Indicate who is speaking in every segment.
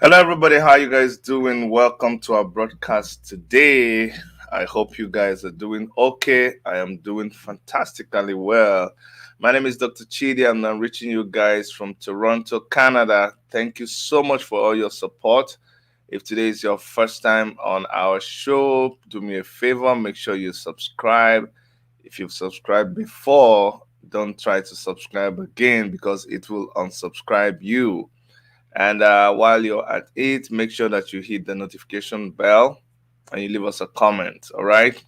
Speaker 1: Hello, everybody. How you guys doing? Welcome to our broadcast today. I hope you guys are doing okay. I am doing fantastically well. My name is Dr. Chidi, and I'm reaching you guys from Toronto, Canada. Thank you so much for all your support. If today is your first time on our show, do me a favor, make sure you subscribe. If you've subscribed before, don't try to subscribe again because it will unsubscribe you. And while you're at it, make sure that you hit the notification bell and you leave us a comment. All right.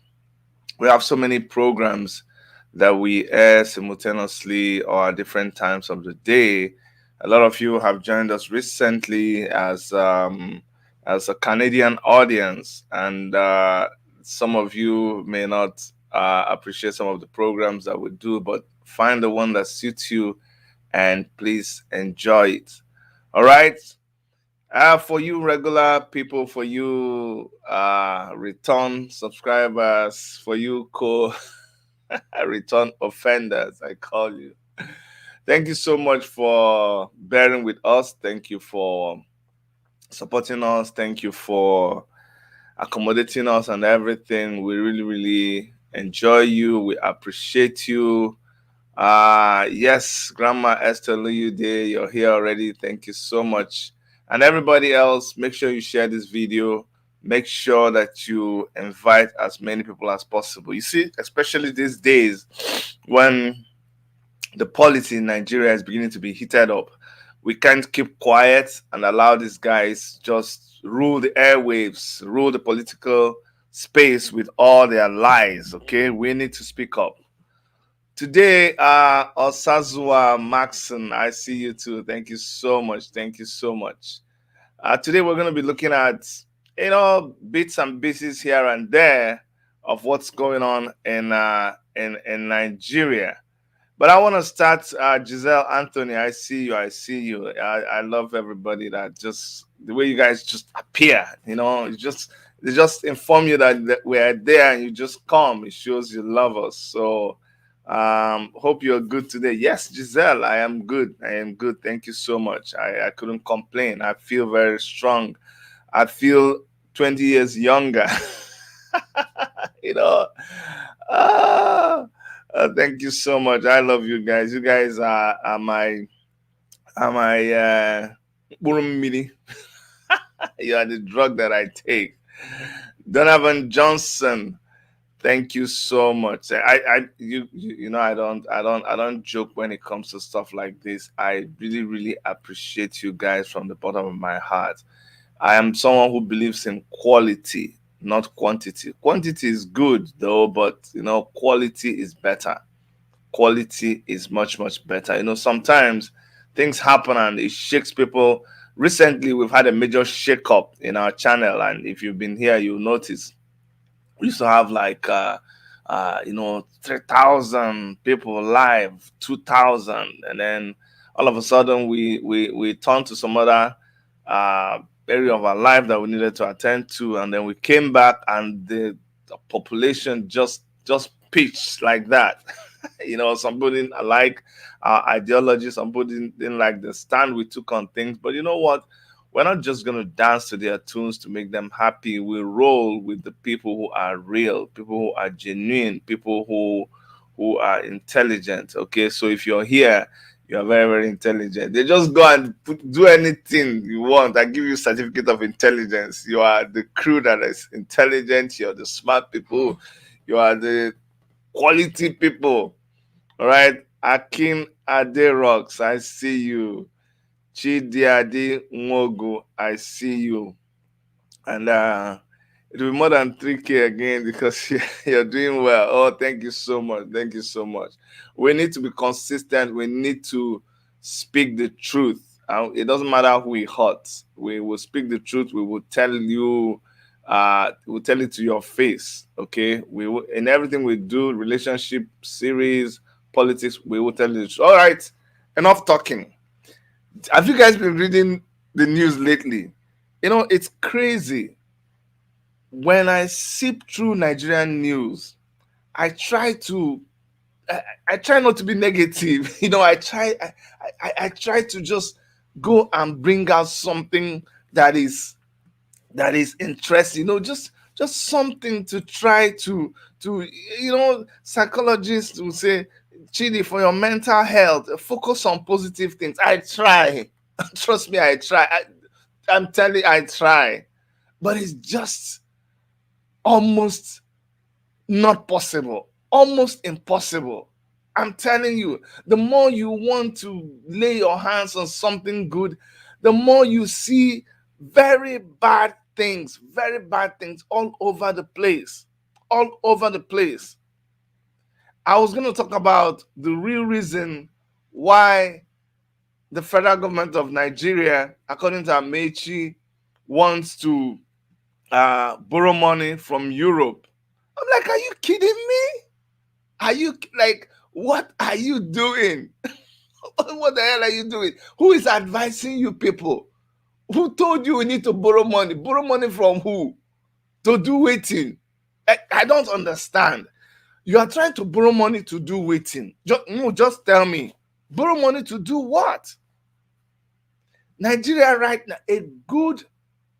Speaker 1: We have so many programs that we air simultaneously or at different times of the day. A lot of you have joined us recently as a Canadian audience, and some of you may not appreciate some of the programs that we do, but find the one that suits you and please enjoy it. All right. For you regular people, for you return subscribers, for you return offenders, I call you. Thank you so much for bearing with us. Thank you for supporting us. Thank you for accommodating us and everything. We really, really enjoy you. We appreciate you. Yes, Grandma Esther Luyude, you're here already. Thank you so much. And everybody else, make sure you share this video. Make sure that you invite as many people as possible. You see, especially these days when the policy in Nigeria is beginning to be heated up, we can't keep quiet and allow these guys just rule the airwaves, rule the political space with all their lies. Okay, we need to speak up. Today, Osazua Maxon, I see you too. Thank you so much. Thank you so much. Today, we're going to be looking at, bits and pieces here and there of what's going on in Nigeria. But I want to start, Giselle Anthony. I see you. I see you. I love everybody that just the way you guys just appear. It's just they just inform you that we're there and you just come. It shows you love us. So hope you're good today. Yes, Giselle, I am good. I am good. Thank you so much. I couldn't complain. I feel very strong. I feel 20 years younger. you know. Ah, thank you so much. I love you guys. You guys are my mini. You are the drug that I take. Donovan Johnson. Thank you so much. I don't joke when it comes to stuff like this. I really, really appreciate you guys from the bottom of my heart. I am someone who believes in quality, not quantity. Quantity is good though, but quality is better. Quality is much, much better. Sometimes things happen and it shakes people. Recently, we've had a major shake up in our channel, and if you've been here, you'll notice we used to have like 3,000 people live, 2,000, and then all of a sudden we turned to some other uh area of our life that we needed to attend to, and then we came back and the population just pitched like that. Some people didn't like our ideology, some people didn't like the stand we took on things, but you know what, we're not just going to dance to their tunes to make them happy. We roll with the people who are real, people who are genuine, people who are intelligent. Okay, so if you're here, you are very, very intelligent. They just go and do anything you want. I give you certificate of intelligence. You are the crew that is intelligent. You're the smart people. You are the quality people. All right, Akin Aderox, I see you. Chidiadi Nwogu, I see you. And it'll be more than 3K again because you're doing well. Oh, thank you so much. Thank you so much. We need to be consistent. We need to speak the truth. It doesn't matter who it hurts. We will speak the truth. We will tell you, we'll tell it to your face. Okay. We will, in everything we do, relationship, series, politics, we will tell you the truth. All right. Enough talking. Have you guys been reading the news lately? It's crazy. When I sip through Nigerian news, I try to I try not to be negative. I try to just go and bring out something that is interesting, just something to try to psychologists will say, Chidi, for your mental health, focus on positive things. I try. Trust me, I try. I'm telling you, I try, but it's just almost not possible, almost impossible. I'm telling you, the more you want to lay your hands on something good, the more you see very bad things all over the place. All over the place. I was going to talk about the real reason why the federal government of Nigeria, according to Amechi, wants to borrow money from Europe. I'm like, are you kidding me? Are you like, what are you doing? What the hell are you doing? Who is advising you people? Who told you we need to borrow money? Borrow money from who? To do waiting? I don't understand. You are trying to borrow money to do waiting. Just tell me. Borrow money to do what? Nigeria right now, a good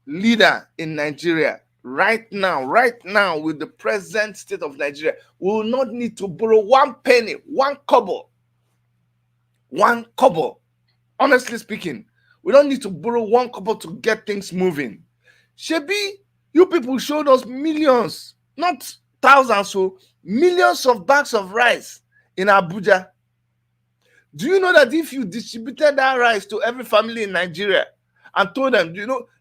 Speaker 1: leader in Nigeria right now, with the present state of Nigeria, will not need to borrow one penny, one kobo. One kobo. Honestly speaking, we don't need to borrow one kobo to get things moving. Shebi, you people showed us millions, not thousands, so millions of bags of rice in Abuja. Do you know that if you distributed that rice to every family in Nigeria and told them,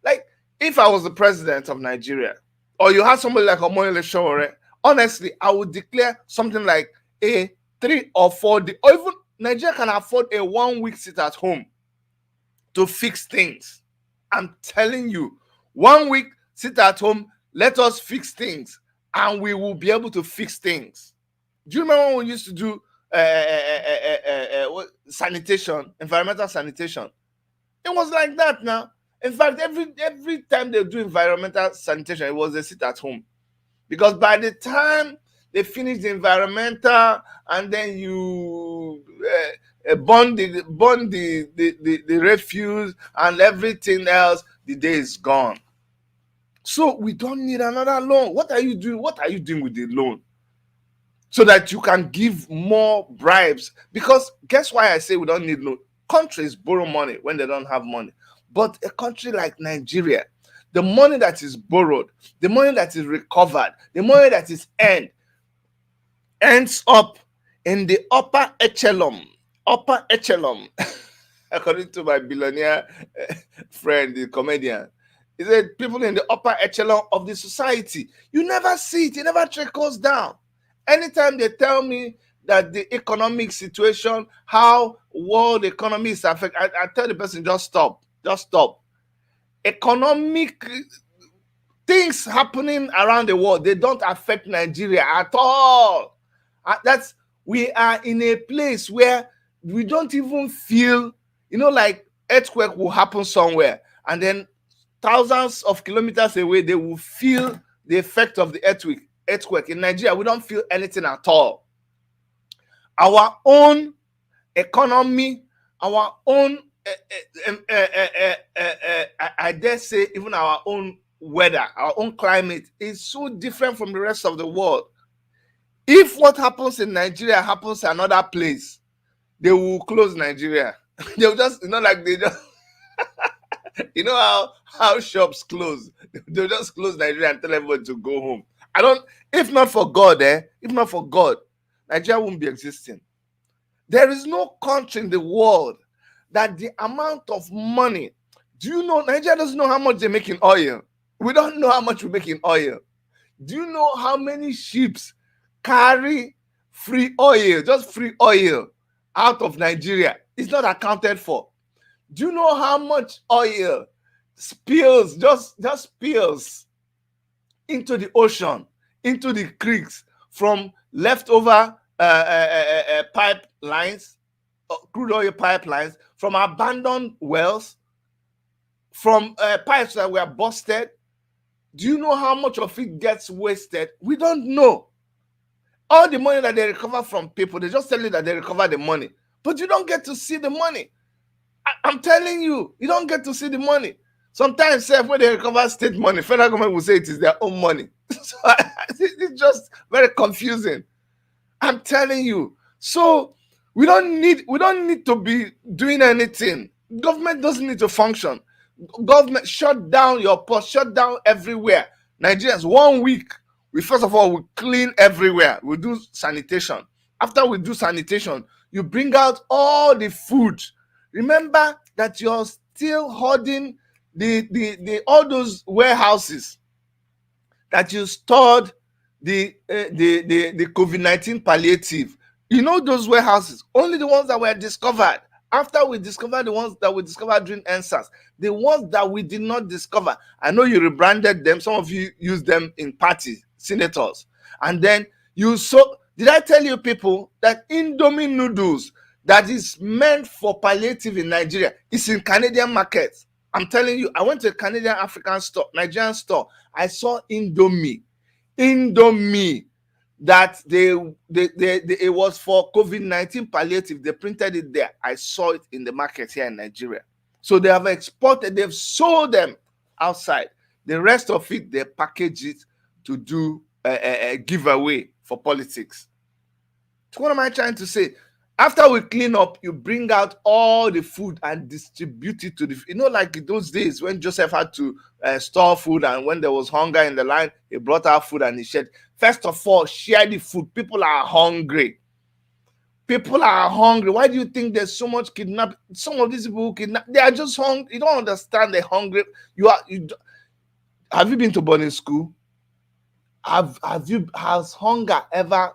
Speaker 1: like, if I was the president of Nigeria, or you had somebody like Omoyele Sowore, honestly, I would declare something like a 3 or 4 day, or even Nigeria can afford a 1 week sit at home to fix things. I'm telling you, 1 week sit at home, let us fix things, and we will be able to fix things. Do you remember when we used to do sanitation, environmental sanitation? It was like that now. In fact, every time they do environmental sanitation, it was a sit at home. Because by the time they finish the environmental and then you burn the refuse and everything else, the day is gone. So we don't need another loan. What are you doing? What are you doing with the loan? So that you can give more bribes. Because guess why I say we don't need loan? Countries borrow money when they don't have money. But a country like Nigeria, the money that is borrowed, the money that is recovered, the money that is earned, ends up in the upper echelon. Upper echelon. According to my billionaire friend, the comedian. He said people in the upper echelon of the society. You never see it. It never trickles down. Anytime they tell me that the economic situation, how world economy is affected, I tell the person, just stop. Just stop. Economic things happening around the world, they don't affect Nigeria at all. We are in a place where we don't even feel, like earthquake will happen somewhere, and then thousands of kilometers away, they will feel the effect of the earthquake. In Nigeria, we don't feel anything at all. Our own economy, our own, I dare say, even our own weather, our own climate is so different from the rest of the world. If what happens in Nigeria happens another place, they will close Nigeria. They'll just, they just, how shops close. They'll just close Nigeria and tell everybody to go home. If not for God, Nigeria won't be existing. There is no country in the world that the amount of money, do you know, Nigeria doesn't know how much they make in oil. We don't know how much we make in oil. Do you know how many ships carry free oil, just free oil, out of Nigeria? It's not accounted for. Do you know how much oil spills, just spills into the ocean, into the creeks, from leftover pipelines, crude oil pipelines, from abandoned wells, from pipes that were busted? Do you know how much of it gets wasted? We don't know. All the money that they recover from people, they just tell you that they recover the money, but you don't get to see the money. I'm telling you, you don't get to see the money. Sometimes, when they recover state money, federal government will say it is their own money. So it's just very confusing. I'm telling you. So we don't need to be doing anything. Government doesn't need to function. Government shut down your post, shut down everywhere. Nigerians, 1 week, we first of all we clean everywhere. We do sanitation. After we do sanitation, you bring out all the food. Remember that you're still hoarding the all those warehouses that you stored the COVID-19 palliative. You know those warehouses, only the ones that were discovered. After we discovered the ones that we discovered during NSAS, the ones that we did not discover, I know you rebranded them. Some of you use them in party, senators. And then you so did I tell you people that Indomie noodles that is meant for palliative in Nigeria is in Canadian markets? I'm telling you, I went to a Canadian African store, Nigerian store. I saw Indomie that it was for COVID-19 palliative. They printed it there. I saw it in the market here in Nigeria. So they have exported, they've sold them outside. The rest of it, they package it to do a giveaway for politics. So what am I trying to say? After we clean up, you bring out all the food and distribute it to like in those days when Joseph had to store food, and when there was hunger in the land, he brought out food and he shared. First of all, share the food. People are hungry. Why do you think there's so much kidnapping? Some of these people who kidnap, they are just hungry. You don't understand. They're hungry. Have you been to boarding school? Has hunger ever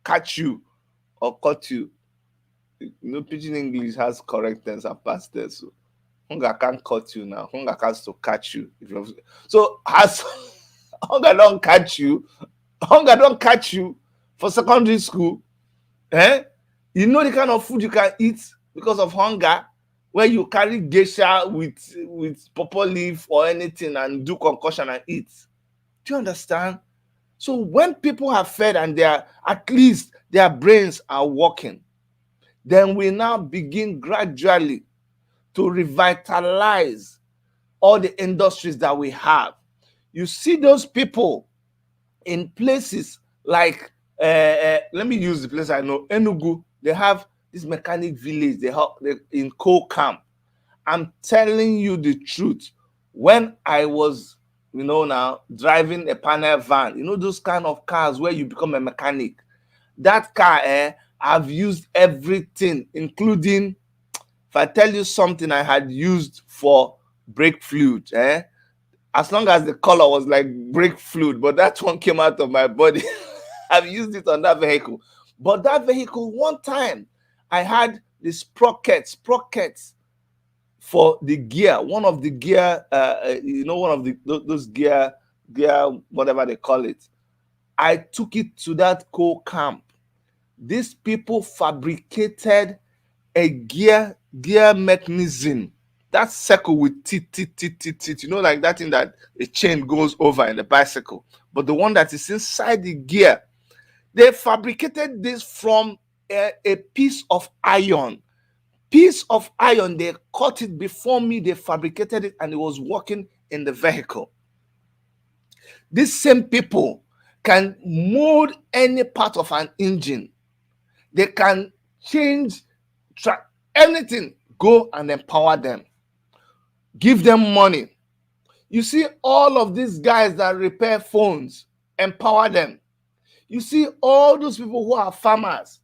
Speaker 1: catch you or caught you? Pidgin English has correct tense and past tense. So hunger can't cut you now. Hunger has to catch you. So has hunger don't catch you? Hunger don't catch you for secondary school? You know the kind of food you can eat because of hunger, where you carry geisha with pawpaw leaf or anything and do concussion and eat. Do you understand? So when people are fed and at least their brains are working, then we now begin gradually to revitalize all the industries that we have. You see those people in places like, let me use the place I know, Enugu. They have this mechanic village. They in coal camp. I'm telling you the truth. When I was, now driving a panel van, those kind of cars where you become a mechanic. That car, I've used everything, including, if I tell you something I had used for brake fluid, as long as the color was like brake fluid, but that one came out of my body. I've used it on that vehicle. But that vehicle, one time, I had the sprockets for the gear. One of the gear, one of those gear, whatever they call it. I took it to that coal camp. These people fabricated a gear mechanism. That circle with teeth, like that thing that a chain goes over in the bicycle. But the one that is inside the gear, they fabricated this from a piece of iron. They cut it before me, they fabricated it, and it was working in the vehicle. These same people can mold any part of an engine. They can change anything. Go and empower them. Give them money. You see all of these guys that repair phones, empower them. You see all those people who are farmers,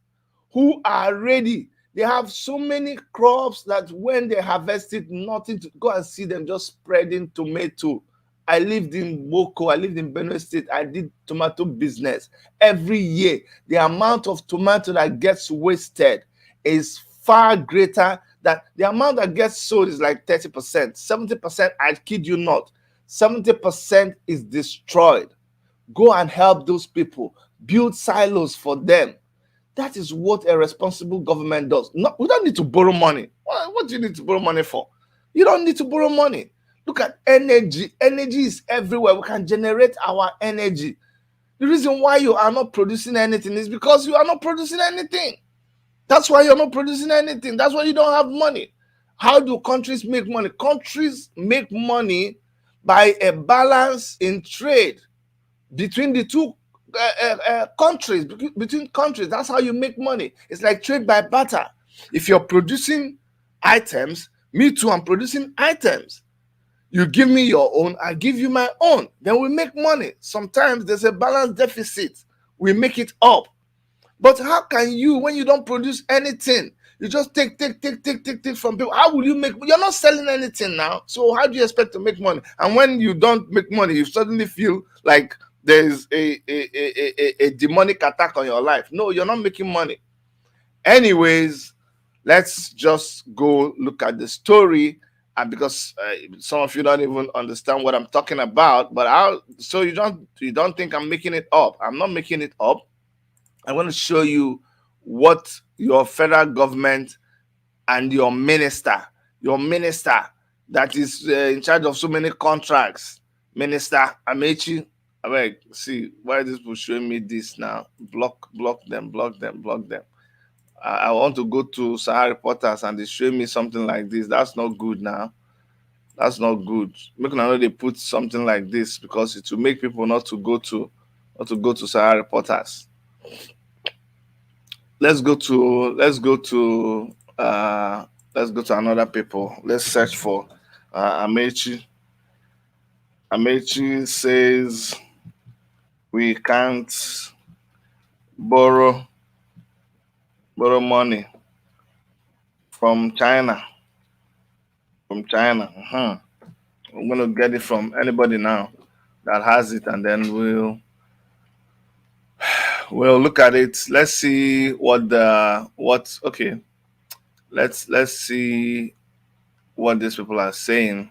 Speaker 1: who are ready. They have so many crops that when they harvest it, nothing to go and see them just spreading tomato. I lived in Boko, I lived in Benue State, I did tomato business. Every year, the amount of tomato that gets wasted is far greater than the amount that gets sold is like 30%. 70%, I kid you not, 70% is destroyed. Go and help those people. Build silos for them. That is what a responsible government does. No, we don't need to borrow money. What do you need to borrow money for? You don't need to borrow money. Look at energy. Energy is everywhere. We can generate our energy. The reason why you are not producing anything is because you are not producing anything. That's why you're not producing anything. That's why you don't have money. How do countries make money? Countries make money by a balance in trade between the two countries, between countries. That's how you make money. It's like trade by barter. If you're producing items, me too, I'm producing items. You give me your own, I give you my own. Then we make money. Sometimes there's a balance deficit. We make it up. But how can you, when you don't produce anything, you just take from people? How will you make? You're not selling anything now. So how do you expect to make money? And when you don't make money, you suddenly feel like there's a demonic attack on your life. No, you're not making money. Anyways, let's just go look at the story. And because some of you don't even understand what I'm talking about, but so you don't think I'm making it up. I'm not making it up. I want to show you what your federal government and your minister that is in charge of so many contracts, Minister Amechi. I beg, see, why is this people showing me this now? Block them. I want to go to Sahara Reporters and they show me something like this. That's not good now. That's not good. Make know they put something like this because it will make people not to go to Sahara Reporters. Let's go to another people. Let's search for Amechi. Amechi says we can't borrow money from China. I'm gonna get it from anybody now that has it, and then we'll look at it. Let's see okay. Let's see what these people are saying.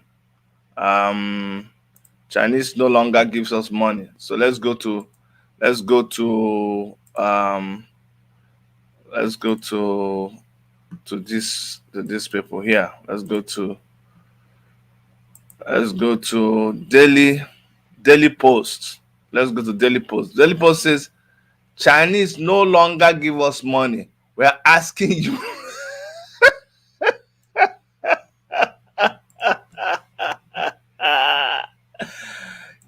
Speaker 1: Chinese no longer gives us money. So let's go to these people here. Let's go to Daily Post. Let's go to Daily Post. Daily Post says Chinese no longer give us money. We're asking you.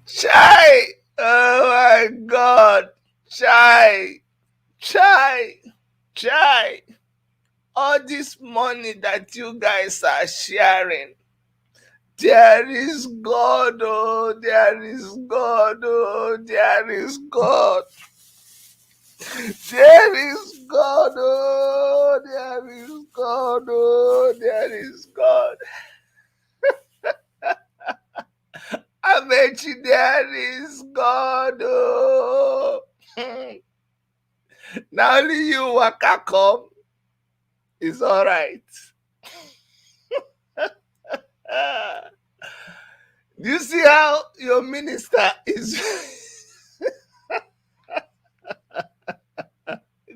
Speaker 1: Chai! Oh my God! Chai! All this money that you guys are sharing, there is God, oh, there is God, oh, there is God. There is God, oh, there is God, oh, there is God. I bet you there is God, oh. Now only you waka come, it's all right. Do you see how your minister is?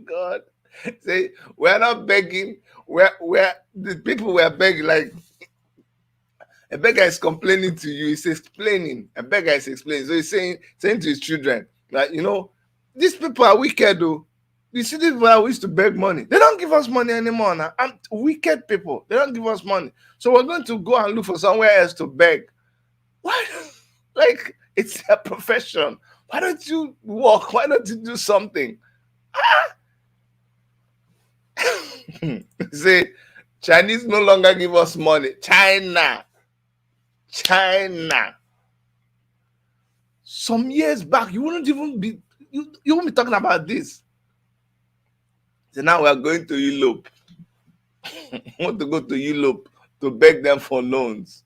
Speaker 1: God, say we're not begging. We're the people were begging. Like a beggar is complaining to you. He's explaining. A beggar is explaining. So he's saying to his children, like, these people are wicked, though. You see, these people who used to beg money. They don't give us money anymore now. And wicked people. They don't give us money. So we're going to go and look for somewhere else to beg. Why? Like, it's a profession. Why don't you work? Why don't you do something? Say, Chinese no longer give us money. China. Some years back, you wouldn't even be you won't be talking about this. So now we are going to Europe. Want to go to Europe to beg them for loans.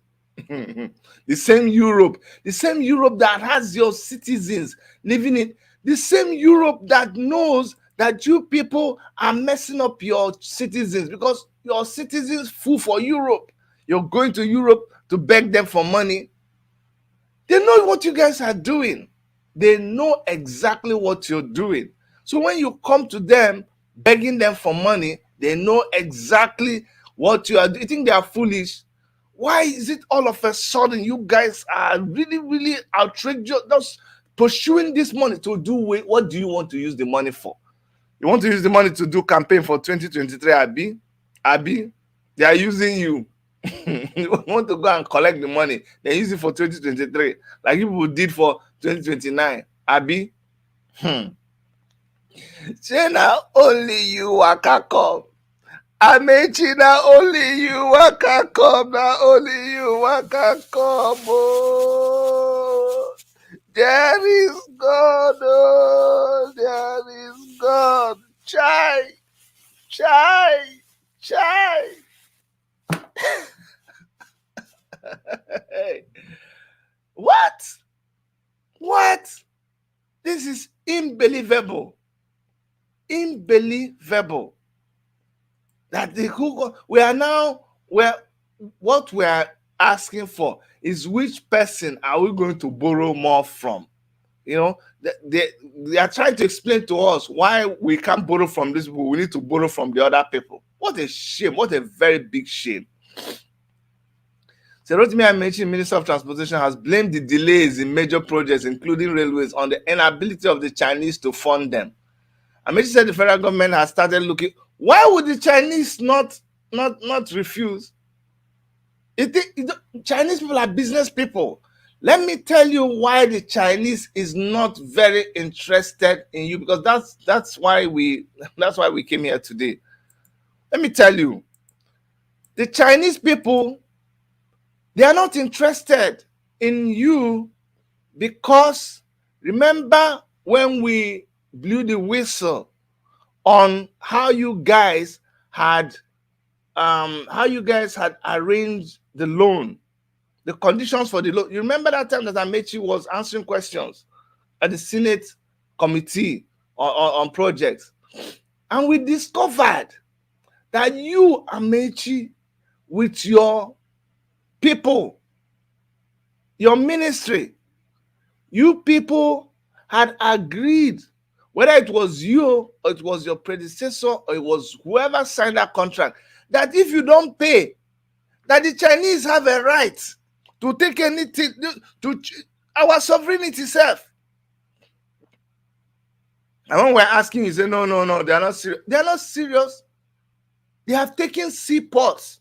Speaker 1: The same Europe that has your citizens living in, the same Europe that knows that you people are messing up your citizens because your citizens fool for Europe. You're going to Europe to beg them for money. They know what you guys are doing. They know exactly what you're doing. So when you come to them begging them for money, they know exactly what you are doing. You think they are foolish? Why is it all of a sudden you guys are really, really outrageous, just pursuing this money to do what do you want to use the money for? You want to use the money to do campaign for 2023, Abi? They are using you. You want to go and collect the money, then use it for 2023, like people did for 2029. Abi, say now only you waka come. Amechi, na only you waka come. Na only you waka come. Oh, there is God. Oh, there is God. Chai, chai, chai. What? What? This is unbelievable. Unbelievable. That the who we are now where what we are asking for is which person are we going to borrow more from? You know, they are trying to explain to us why we can't borrow from these people. We need to borrow from the other people. What a shame! What a very big shame. So Rotimi Amechi, Minister of Transportation, has blamed the delays in major projects, including railways, on the inability of the Chinese to fund them. Amechi said the federal government has started looking. Why would the Chinese not refuse? Chinese people are business people. Let me tell you why the Chinese is not very interested in you, because that's why we came here today. Let me tell you, the Chinese people, they are not interested in you because remember when we blew the whistle on how you guys had arranged the loan, the conditions for the loan. You remember that time that Amechi was answering questions at the Senate committee on projects, and we discovered that you, Amechi, with your people, your ministry, you people had agreed, whether it was you or it was your predecessor or it was whoever signed that contract, that if you don't pay, that the Chinese have a right to take anything, to our sovereignty self. And when we're asking, you say, no, they are not serious. They are not serious. They have taken seaports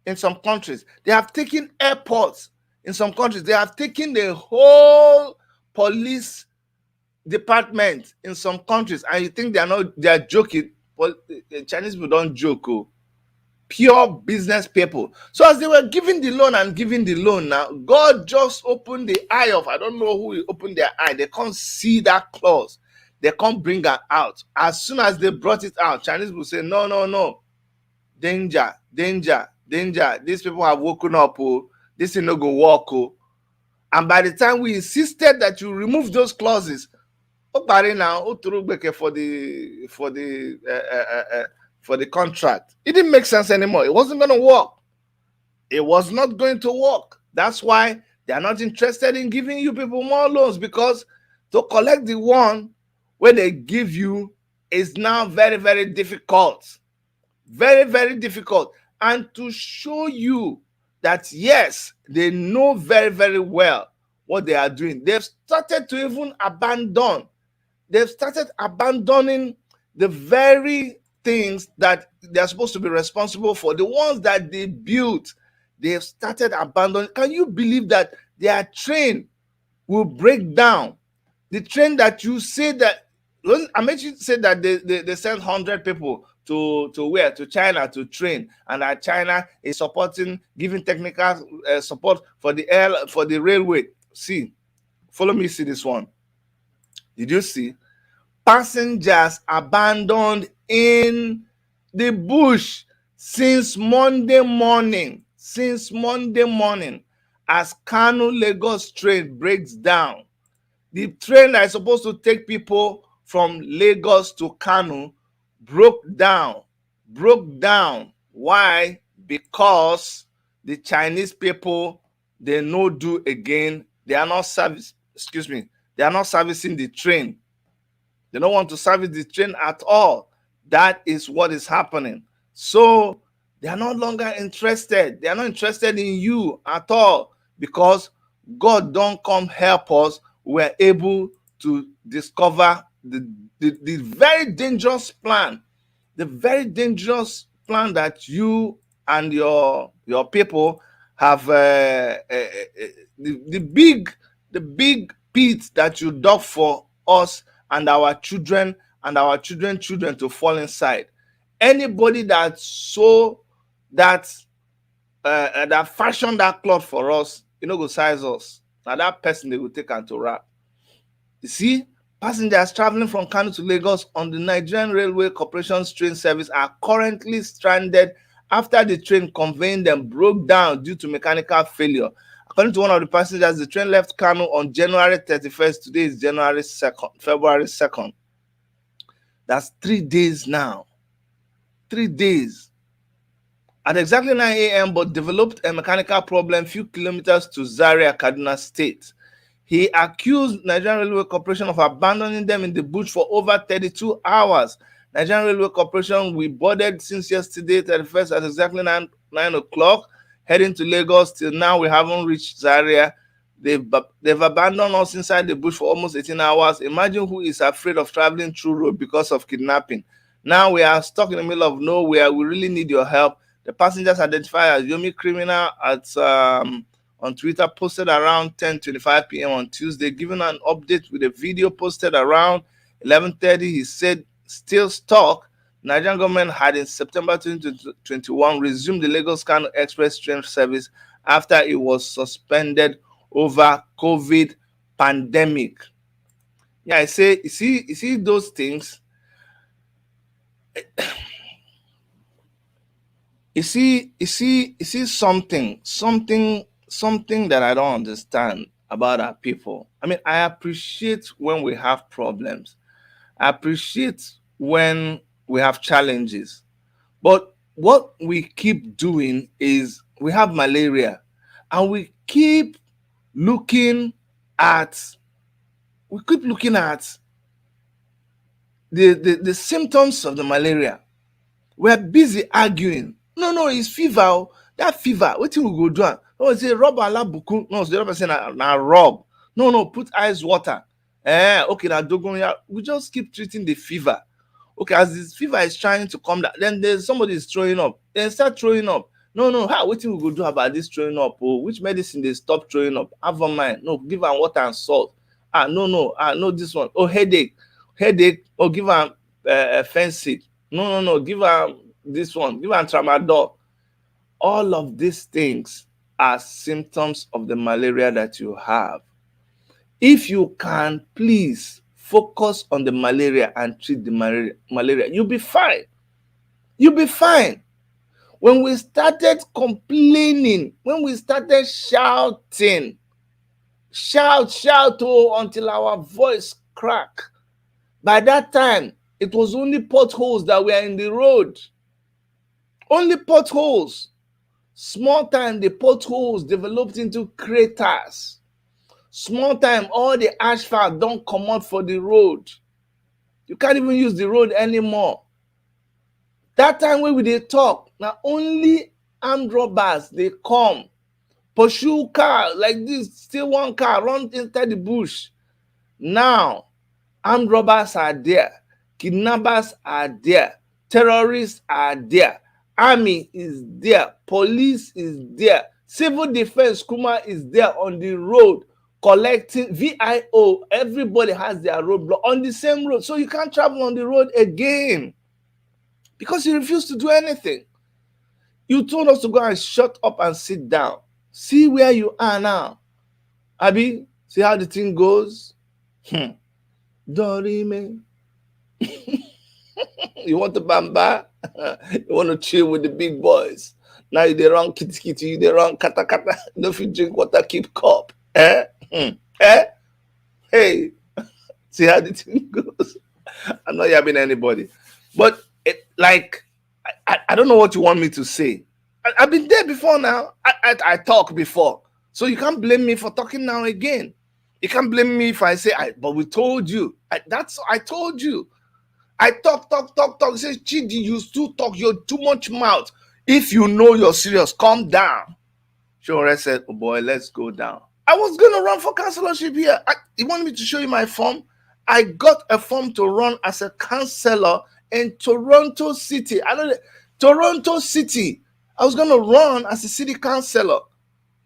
Speaker 1: in some countries. They have taken airports in some countries. They have taken the whole police department in some countries. And you think they are joking. But the Chinese people don't joke. Oh. Pure business people. So as they were giving the loan now, God just opened the eye of, I don't know who opened their eye. They can't see that clause. They can't bring her out. As soon as they brought it out, Chinese will say, no. Danger. These people have woken up. Oh. This is not going to work. Oh. And by the time we insisted that you remove those clauses, for the contract, it didn't make sense anymore. It wasn't going to work. It was not going to work. That's why they are not interested in giving you people more loans, because to collect the one where they give you is now very, very difficult. Very, very difficult. And to show you that, yes, they know very, very well what they are doing, they've started to even abandon. They've started abandoning the very things that they're supposed to be responsible for, the ones that they built. They've started abandoning. Can you believe that their train will break down? The train that you say that, I mean, you said that they sent 100 people to where? To China to train, and that China is supporting, giving technical support for the railway. See, follow me, see this one. Did you see? Passengers abandoned in the bush since Monday morning. As Kano Lagos train breaks down. The train that is supposed to take people from Lagos to Kano broke down. Why? Because the Chinese people, they no do again. They are not servicing the train. They don't want to service the train at all. That is what is happening. So they are no longer interested. They are not interested in you at all, because God don't come help us. We're able to discover the very dangerous plan. The very dangerous plan that you and your people have the big pit that you dug for us and our children and our children children to fall inside. Anybody that sew that that fashion that cloth for us, go size us. Now that person they will take and to wrap. You see, passengers traveling from Kano to Lagos on the Nigerian Railway Corporation's train service are currently stranded after the train conveying them broke down due to mechanical failure. According to one of the passengers, the train left Kano on January 31st. Today is January 2nd, February 2nd. That's 3 days now. 3 days. At exactly 9 a.m., but developed a mechanical problem few kilometers to Zaria, Kaduna State. He accused Nigerian Railway Corporation of abandoning them in the bush for over 32 hours. Nigerian Railway Corporation, we boarded since yesterday, 31st, at exactly 9 o'clock, heading to Lagos. Till now, we haven't reached Zaria. They've abandoned us inside the bush for almost 18 hours. Imagine who is afraid of traveling through road because of kidnapping. Now we are stuck in the middle of nowhere. We really need your help. The passengers identified as Yomi Criminal on Twitter posted around 10:25 p.m. on Tuesday, giving an update with a video posted around 11:30. He said, still stuck. Nigerian government had in September 2021 resumed the Lagos Kano Express train service after it was suspended over COVID pandemic. Yeah, I say, you see those things. You see something that I don't understand about our people. I mean, I appreciate when we have problems. I appreciate when we have challenges. But what we keep doing is we have malaria and we keep looking at the symptoms of the malaria. We're busy arguing. No, it's fever. That fever, what we go do? No, say rub alabuku. No, the other person na rub. No, put ice water. Okay, now dogon. We just keep treating the fever. Okay, as this fever is trying to come down, then there's somebody is throwing up. Then start throwing up. No, how? What we go do about this throwing up? Oh, which medicine they stop throwing up? Have a mind. No, give am water and salt. No, this one. Oh, headache. Oh, give am Fensic. No, give am this one. Give am tramadol. All of these things are symptoms of the malaria that you have. If you can, please focus on the malaria and treat the malaria. You'll be fine. When we started complaining, when we started shouting, shout until our voice crack. By that time, it was only potholes that were in the road. Only potholes. Small time, the potholes developed into craters. Small time, all the asphalt don't come out for the road. You can't even use the road anymore. That time when we dey talk, na only armed robbers they come, pursue car like this, steal one car, run inside the bush. Now, armed robbers are there, kidnappers are there, terrorists are there, army is there, police is there, civil defense kuma is there on the road collecting VIO. Everybody has their roadblock on the same road, so you can't travel on the road again because you refuse to do anything. You told us to go and shut up and sit down. See where you are now. Abi, see how the thing goes? Dorime. You want to bamba? You want to chill with the big boys. Now you dey run kitty, you dey run kata. No fit drink water, keep cup. Hey, see how the thing goes? I'm not yabbing anybody. But I don't know what you want me to say. I've been there before now. I talk before. So you can't blame me for talking now again. You can't blame me if I say, but we told you. I told you. I talk. Say, Chidi, you still talk. You're too much mouth. If you know you're serious, calm down. Shore said, oh boy, let's go down. I was going to run for councillorship here. You want me to show you my form? I got a form to run as a councillor in Toronto City. Toronto City. I was going to run as a city councillor.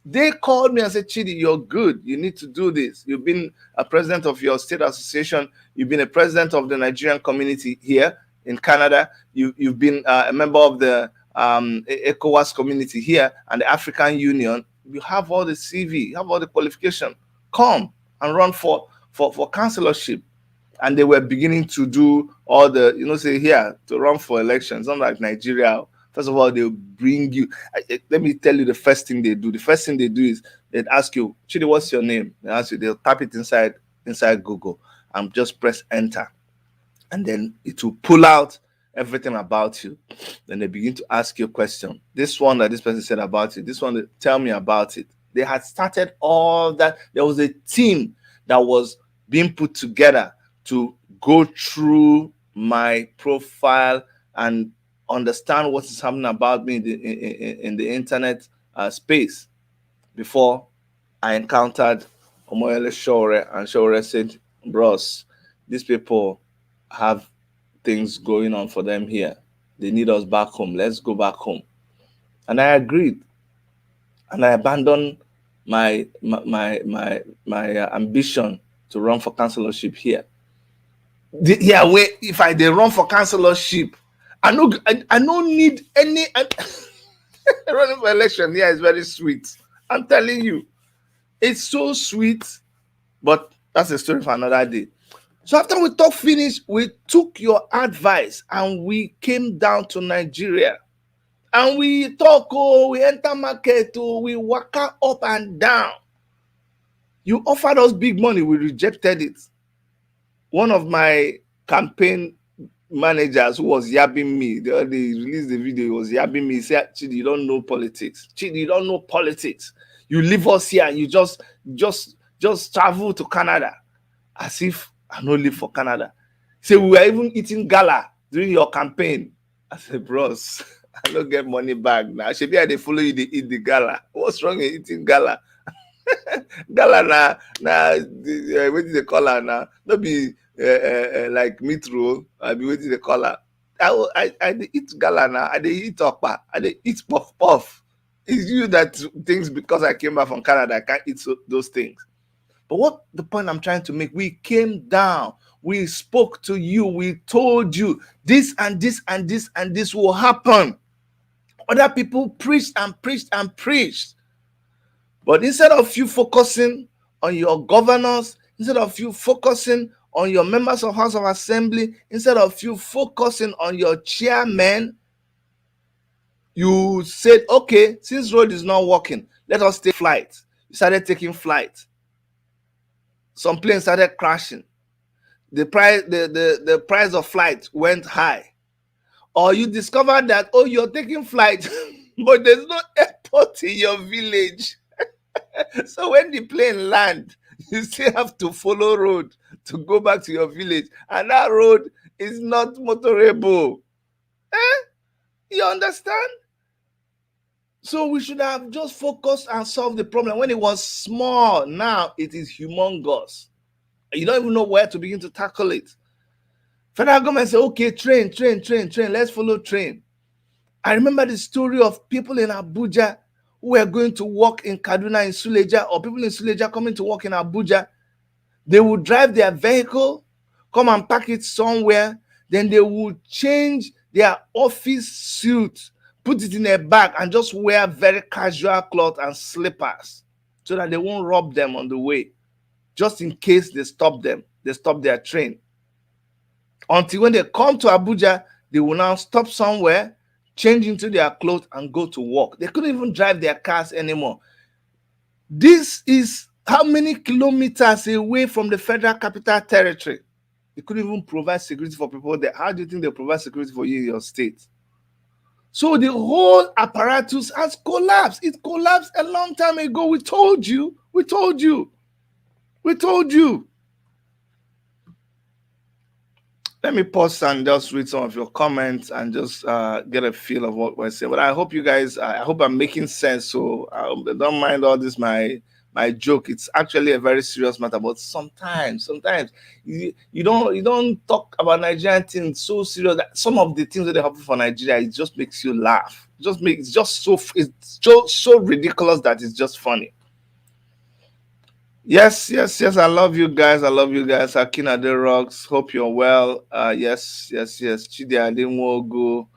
Speaker 1: They called me and said, Chidi, you're good. You need to do this. You've been a president of your state association. You've been a president of the Nigerian community here in Canada. You've been a member of the ECOWAS community here and the African Union. You have all the CV, you have all the qualification. Come and run for councillorship. And they were beginning to do all the, say here, to run for elections, not like Nigeria. First of all, they'll bring you. Let me tell you the first thing they do. The first thing they do is they'd ask you, Chidi, what's your name? They ask you, they'll type it inside Google and just press enter. And then it will pull out everything about you. Then they begin to ask you a question. This one that this person said about it, this one, tell me about it. They had started all that. There was a team that was being put together to go through my profile and understand what is happening about me in the internet space before I encountered Omoyele Shore, and Shore said, bros, these people have things going on for them here. They need us back home. Let's go back home. And I agreed. And I abandoned my ambition to run for councillorship here. If I run for councillorship, I don't need any running for election. Yeah, it's very sweet. I'm telling you, it's so sweet. But that's a story for another day. So after we talk finish, we took your advice and we came down to Nigeria. And we talk, we enter market, we walk up and down. You offered us big money, we rejected it. One of my campaign managers who was yabbing me, they released the video, he was yabbing me, he said, Chidi, you don't know politics. Chidi, you don't know politics. You leave us here and you just travel to Canada. As if I don't live for Canada. He said, we were even eating gala during your campaign. I said, bros, I don't get money back now. Maybe they follow you, they eat the gala. What's wrong in eating gala? Gala what did they call her now? Not be like meat roll. I be waiting the color. I eat gala now. I eat okpa. I eat puff puff. It's you that thinks because I came back from Canada I can't eat those things. But what the point I'm trying to make? We came down. We spoke to you. We told you this and this and this and this will happen. Other people preached and preached and preached. But instead of you focusing on your governors, instead of you focusing on your members of House of Assembly, instead of you focusing on your chairman, you said, okay, since road is not working, let us take flight. You started taking flight. Some planes started crashing. The price of flight went high. Or you discovered that, you're taking flight, but there's no airport in your village. So when the plane land, you still have to follow road to go back to your village, and that road is not motorable. You understand? So we should have just focused and solved the problem when it was small. Now it is humongous. You don't even know where to begin to tackle it. Federal government say, okay, train, let's follow train. I remember the story of people in Abuja who were going to work in Kaduna, in Suleja, or people in Suleja coming to work in Abuja. They would drive their vehicle, come and park it somewhere, then they would change their office suit, put it in a bag, and just wear very casual clothes and slippers so that they won't rob them on the way, just in case they stop them. They stop their train. Until when they come to Abuja, they will now stop somewhere, change into their clothes, and go to work. They couldn't even drive their cars anymore. This is how many kilometers away from the Federal Capital Territory? They couldn't even provide security for people there. How do you think they'll provide security for you in your state? So the whole apparatus has collapsed. It collapsed a long time ago. We told you. Let me pause and just read some of your comments and just get a feel of what we're saying. But I hope you guys, I hope I'm making sense. So don't mind all this, my my joke. It's actually a very serious matter. But sometimes you don't talk about Nigerian things so serious that some of the things that happen for Nigeria, it just makes you laugh. It's just so ridiculous that it's just funny. Yes. I love you guys. I love you guys. Akina De Rocks. Hope you're well. Yes. Chidi Adinwogo.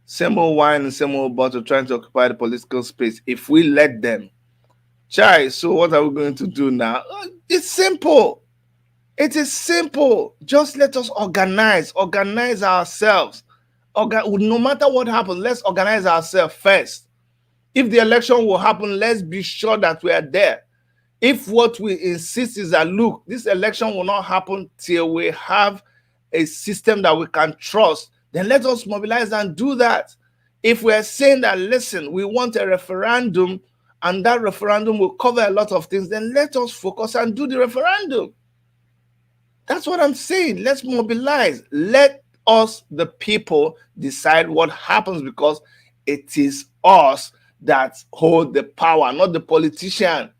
Speaker 1: Same old wine and same old bottle trying to occupy the political space. If we let them, chai. So what are we going to do now? It's simple. It is simple. Just let us organize ourselves. No matter what happens, let's organize ourselves first. If the election will happen, let's be sure that we are there. If what we insist is that, look, this election will not happen till we have a system that we can trust, then let us mobilize and do that. If we're saying that, listen, we want a referendum and that referendum will cover a lot of things, then let us focus and do the referendum. That's what I'm saying. Let's mobilize. Let us, the people, decide what happens, because it is us that hold the power, not the politician.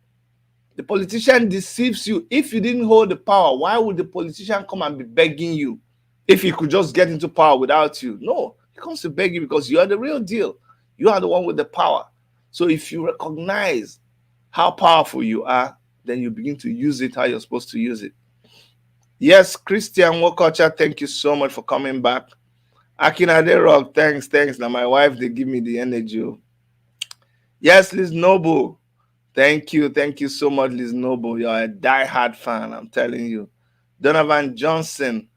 Speaker 1: The politician deceives you. If you didn't hold the power, why would the politician come and be begging you? If he could just get into power without you? No, he comes to beg you because you are the real deal. You are the one with the power. So if you recognize how powerful you are, then you begin to use it how you're supposed to use it. Yes, Christian Wokocha, thank you so much for coming back. Akinade Rock, thanks. Now my wife, they give me the energy. Yes, Liz Noble. Thank you so much, Liz Noble. You're a die-hard fan, I'm telling you. Donovan Johnson.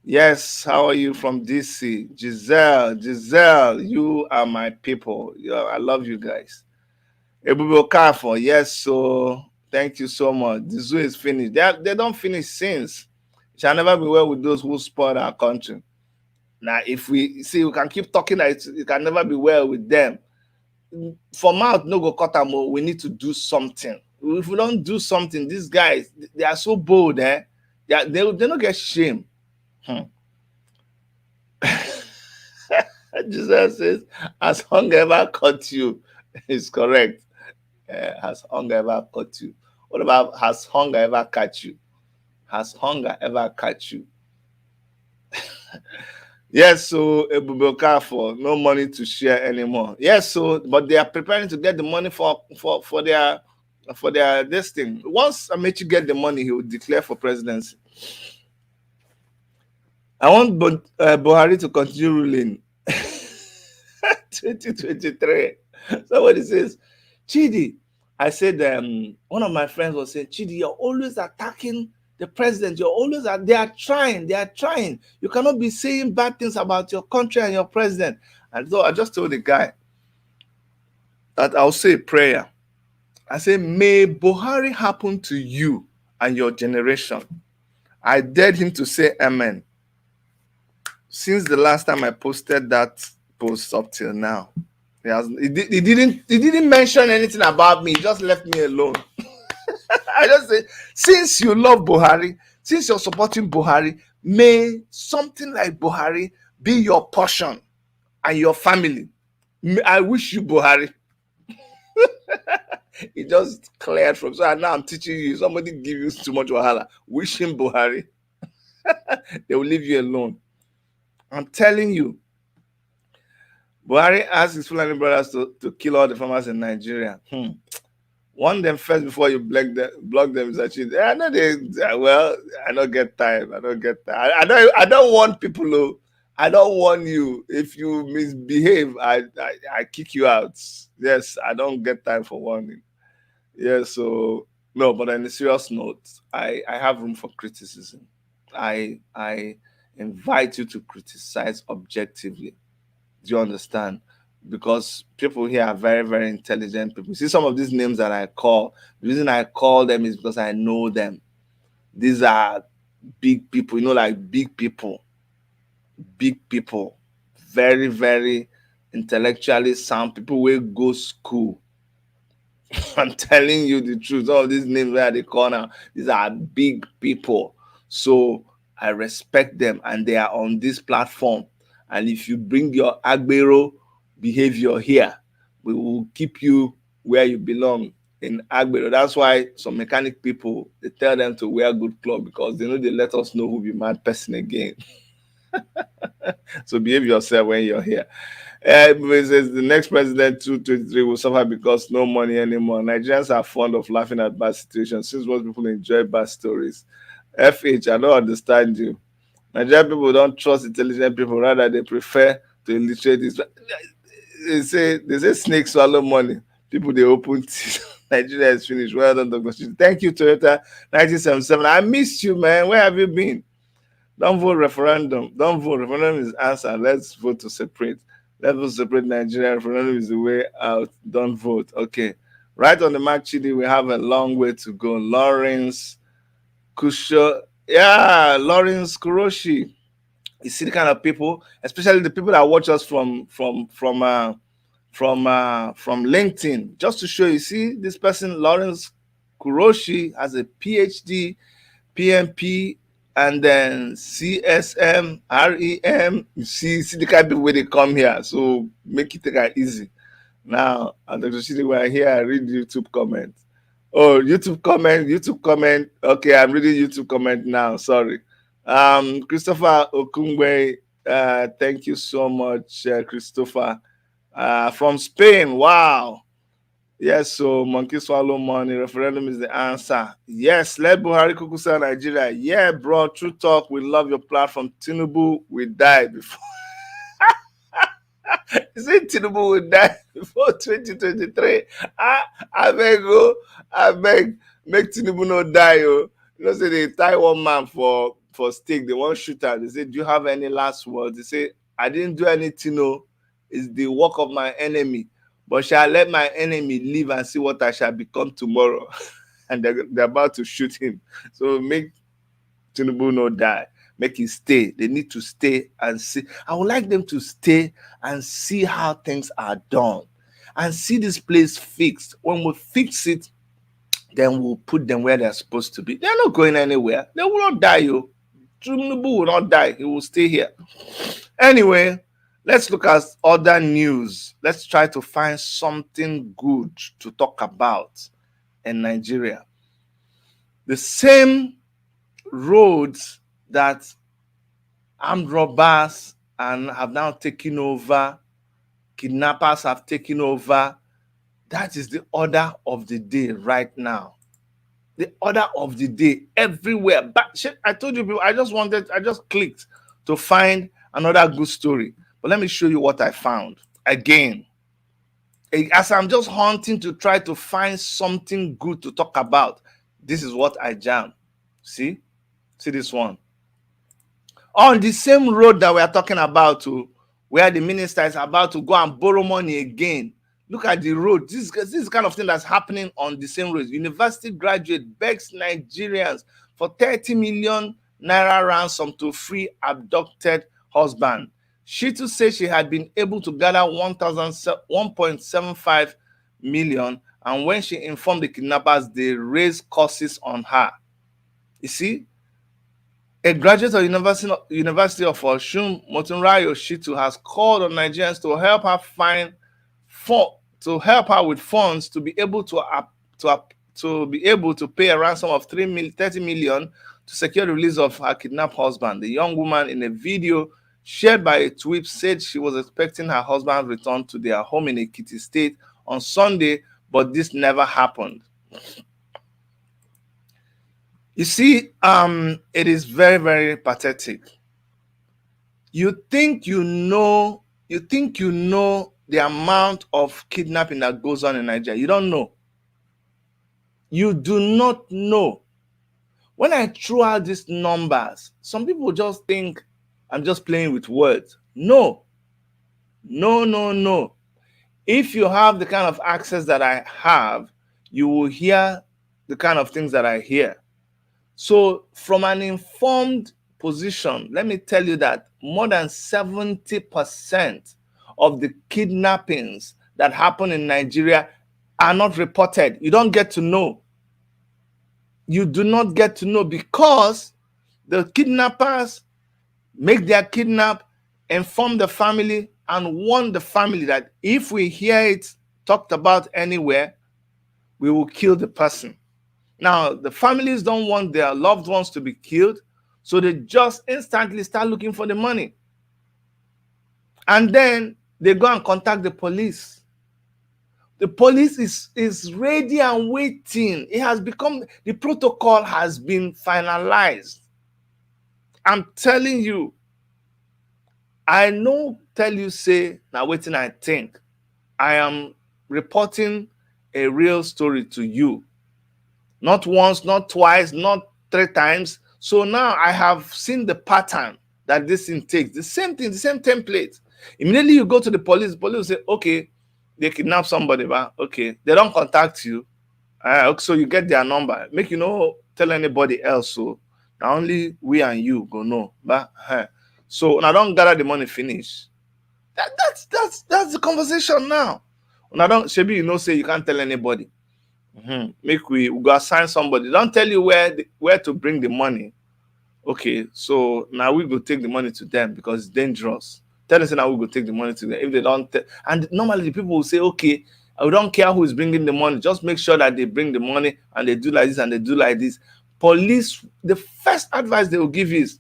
Speaker 1: Yes, how are you from DC? Giselle, you are my people. I love you guys. Ebube Okafo, yes, so thank you so much. The zoo is finished. They don't finish since. It shall never be well with those who spoil our country. Now, if we can keep talking that it can never be well with them. For mouth no go cut them, we need to do something. If we don't do something, these guys, they are so bold, eh? They don't get shame. Jesus says, has hunger ever caught you? It's correct. Has hunger ever caught you? What about has hunger ever catch you? Has hunger ever catch you? Yes, so Ebuboka for no money to share anymore. Yes, so but they are preparing to get the money for their this thing. Once Amechi get the money, he will declare for presidency. I want Buhari to continue ruling. 2023. Somebody says, Chidi. I said, one of my friends was saying, Chidi, you're always attacking the president. They are trying. You cannot be saying bad things about your country and your president. And so I just told the guy that I'll say a prayer. I say, may Buhari happen to you and your generation. I dared him to say amen. Since the last time I posted that post up till now, he didn't mention anything about me. He just left me alone. I just say, since you love Buhari, since you're supporting Buhari, may something like Buhari be your portion and your family. I wish you Buhari. He just cleared from. So now I'm teaching you. Somebody give you too much wahala. Wish him Buhari. They will leave you alone. I'm telling you. Buhari asked his Fulani brothers to kill all the farmers in Nigeria. Warn them first before you block them is actually. I know I don't get time. I don't want people who. I don't want you. If you misbehave, I kick you out. Yes, I don't get time for warning. Yes, so no, but on a serious note, I have room for criticism. I invite you to criticize objectively. Do you understand? Because people here are very, very intelligent people. See some of these names that I call. The reason I call them is because I know them. These are big people, like big people. Big people. Very, very intellectually sound people will go school. I'm telling you the truth. All of these names where they call now, these are big people. So I respect them and they are on this platform. And if you bring your Agbero behavior here, we will keep you where you belong in Agbero. That's why some mechanic people, they tell them to wear good clothes because they know they let us know who be mad person again. So behave yourself when you're here. It says the next president 2023 will suffer because no money anymore. Nigerians are fond of laughing at bad situations since most people enjoy bad stories. FH, I don't understand you. Nigerian people don't trust intelligent people, rather they prefer to illiterate this. They say snakes swallow money. People they open teeth. Nigeria is finished. Well done, Dr. Shit. Thank you, Toyota 1977. I missed you, man. Where have you been? Don't vote referendum. Don't vote. Referendum is answer. Let's vote to separate. Let's vote to separate Nigeria. Referendum is the way out. Don't vote. Okay. Right on the mark, Chidi, we have a long way to go. Lawrence Kusho. Yeah, Lawrence Kuroshi. You see the kind of people, especially the people that watch us from LinkedIn. Just to show you, see this person, Lawrence Kuroshi, has a PhD, PMP, and then CSM, REM. You see the kind of way they come here. So make it take it easy. Now, Dr. Shidi, we're here. I read YouTube comments. Oh, YouTube comment. Okay, I'm reading YouTube comment now. Sorry. Christopher Okungwe, thank you so much, Christopher. From Spain. Wow. Yes, so monkey swallow money. Referendum is the answer. Yes, let Buhari Kukusa Nigeria. Yeah, bro. True talk. We love your platform. Tinubu will die before. You see, Tinubu will die before 2023. I beg, oh, I beg, make Tinubu not die, oh. You know, say they tie one man for stick. They won't shoot her. They say, do you have any last words? They say, I didn't do anything, no. It's the work of my enemy. But shall I let my enemy live and see what I shall become tomorrow? And they're about to shoot him. So make Tinubu not die. Make it stay. They need to stay and see. I would like them to stay and see how things are done and see this place fixed. When we fix it, then we'll put them where they're supposed to be. They're not going anywhere. They will not die, you. Tinubu will not die. He will stay here. Anyway, let's look at other news. Let's try to find something good to talk about in Nigeria. The same roads that armed robbers and have now taken over, kidnappers have taken over. That is the order of the day right now. The order of the day everywhere. But I told you, I just clicked to find another good story. But let me show you what I found again. As I'm just hunting to try to find something good to talk about, this is what I jam. See this one. On the same road that we are talking about, where the minister is about to go and borrow money again. Look at the road. This is kind of thing that's happening on the same road. University graduate begs Nigerians for 30 million naira ransom to free abducted husband. She too said she had been able to gather 1.75 million, and when she informed the kidnappers, they raised curses on her. You see, a graduate of University of Osun, Motunrayo Shitu, has called on Nigerians to help her with funds to be able to pay a ransom of 30 million to secure the release of her kidnapped husband. The young woman, in a video shared by a tweet, said she was expecting her husband's return to their home in Ekiti State on Sunday, but this never happened. You see, it is very, very pathetic. You think you know the amount of kidnapping that goes on in Nigeria. You don't know. You do not know. When I throw out these numbers, some people just think I'm just playing with words. No. If you have the kind of access that I have, you will hear the kind of things that I hear. So from an informed position, let me tell you that more than 70% of the kidnappings that happen in Nigeria are not reported. You don't get to know. You do not get to know because the kidnappers make their kidnap, inform the family, and warn the family that if we hear it talked about anywhere, we will kill the person. Now, the families don't want their loved ones to be killed, so they just instantly start looking for the money. And then they go and contact the police. The police is ready and waiting. It has become, the protocol has been finalized. I'm telling you, I know, tell you, say, now waiting, I think. I am reporting a real story to you. Not once, not twice, not 3 times. So now I have seen the pattern that this thing takes. The same thing, the same template. Immediately you go to the police will say, okay, they kidnap somebody, but okay, they don't contact you. So you get their number. Make you know, tell anybody else. So now only we and you go know. But so now don't gather the money finish. That's the conversation now. Now don't Shebi, you know, say you can't tell anybody. Make we go assign somebody. Don't tell you where to bring the money. Okay, so now we go take the money to them because it's dangerous. Tell us now we go take the money to them. If they don't, and normally the people will say, okay, we don't care who is bringing the money. Just make sure that they bring the money and they do like this and they do like this. Police, the first advice they will give is,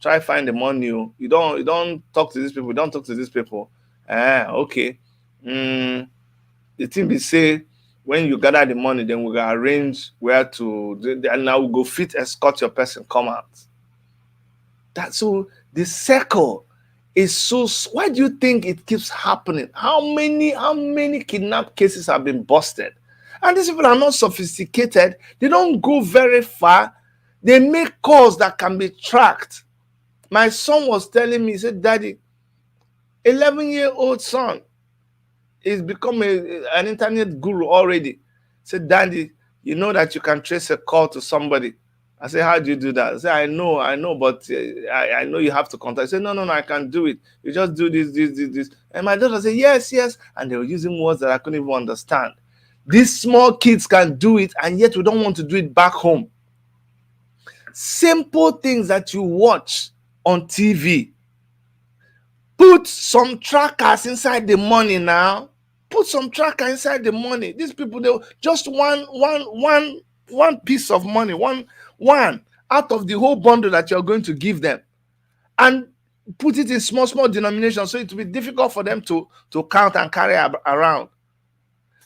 Speaker 1: try find the money. You don't talk to these people. Don't talk to these people. Okay. The thing be say, when you gather the money, then we will arrange where to, and now we go fit escort your person come out. That's so the circle is so. Why do you think it keeps happening? How many kidnap cases have been busted? And these people are not sophisticated. They don't go very far. They make calls that can be tracked. My son was telling me, he said, Daddy, 11-year-old son is become an internet guru already. He said, Daddy, you know that you can trace a call to somebody. I said, how do you do that? I said, I know, but I know you have to contact. I said, no, I can do it. You just do this. And my daughter said, yes. And they were using words that I couldn't even understand. These small kids can do it, and yet we don't want to do it back home. Simple things that you watch on TV. Put some trackers inside the money now. Put some tracker inside the money. These people, they just one piece of money, one out of the whole bundle that you're going to give them, and put it in small denominations, so it will be difficult for them to count and carry around.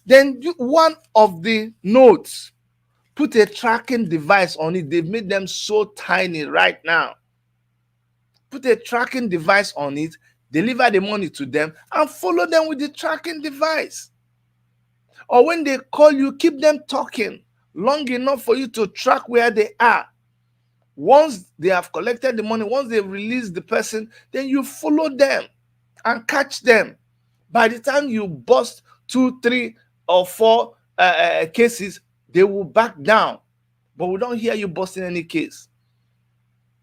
Speaker 1: Then one of the notes, put a tracking device on it. They've made them so tiny right now. Put a tracking device on it, deliver the money to them, and follow them with the tracking device. Or when they call you, keep them talking long enough for you to track where they are. Once they have collected the money, once they've released the person, then you follow them and catch them. By the time you bust 2, 3, or 4 cases, they will back down. But we don't hear you busting any case.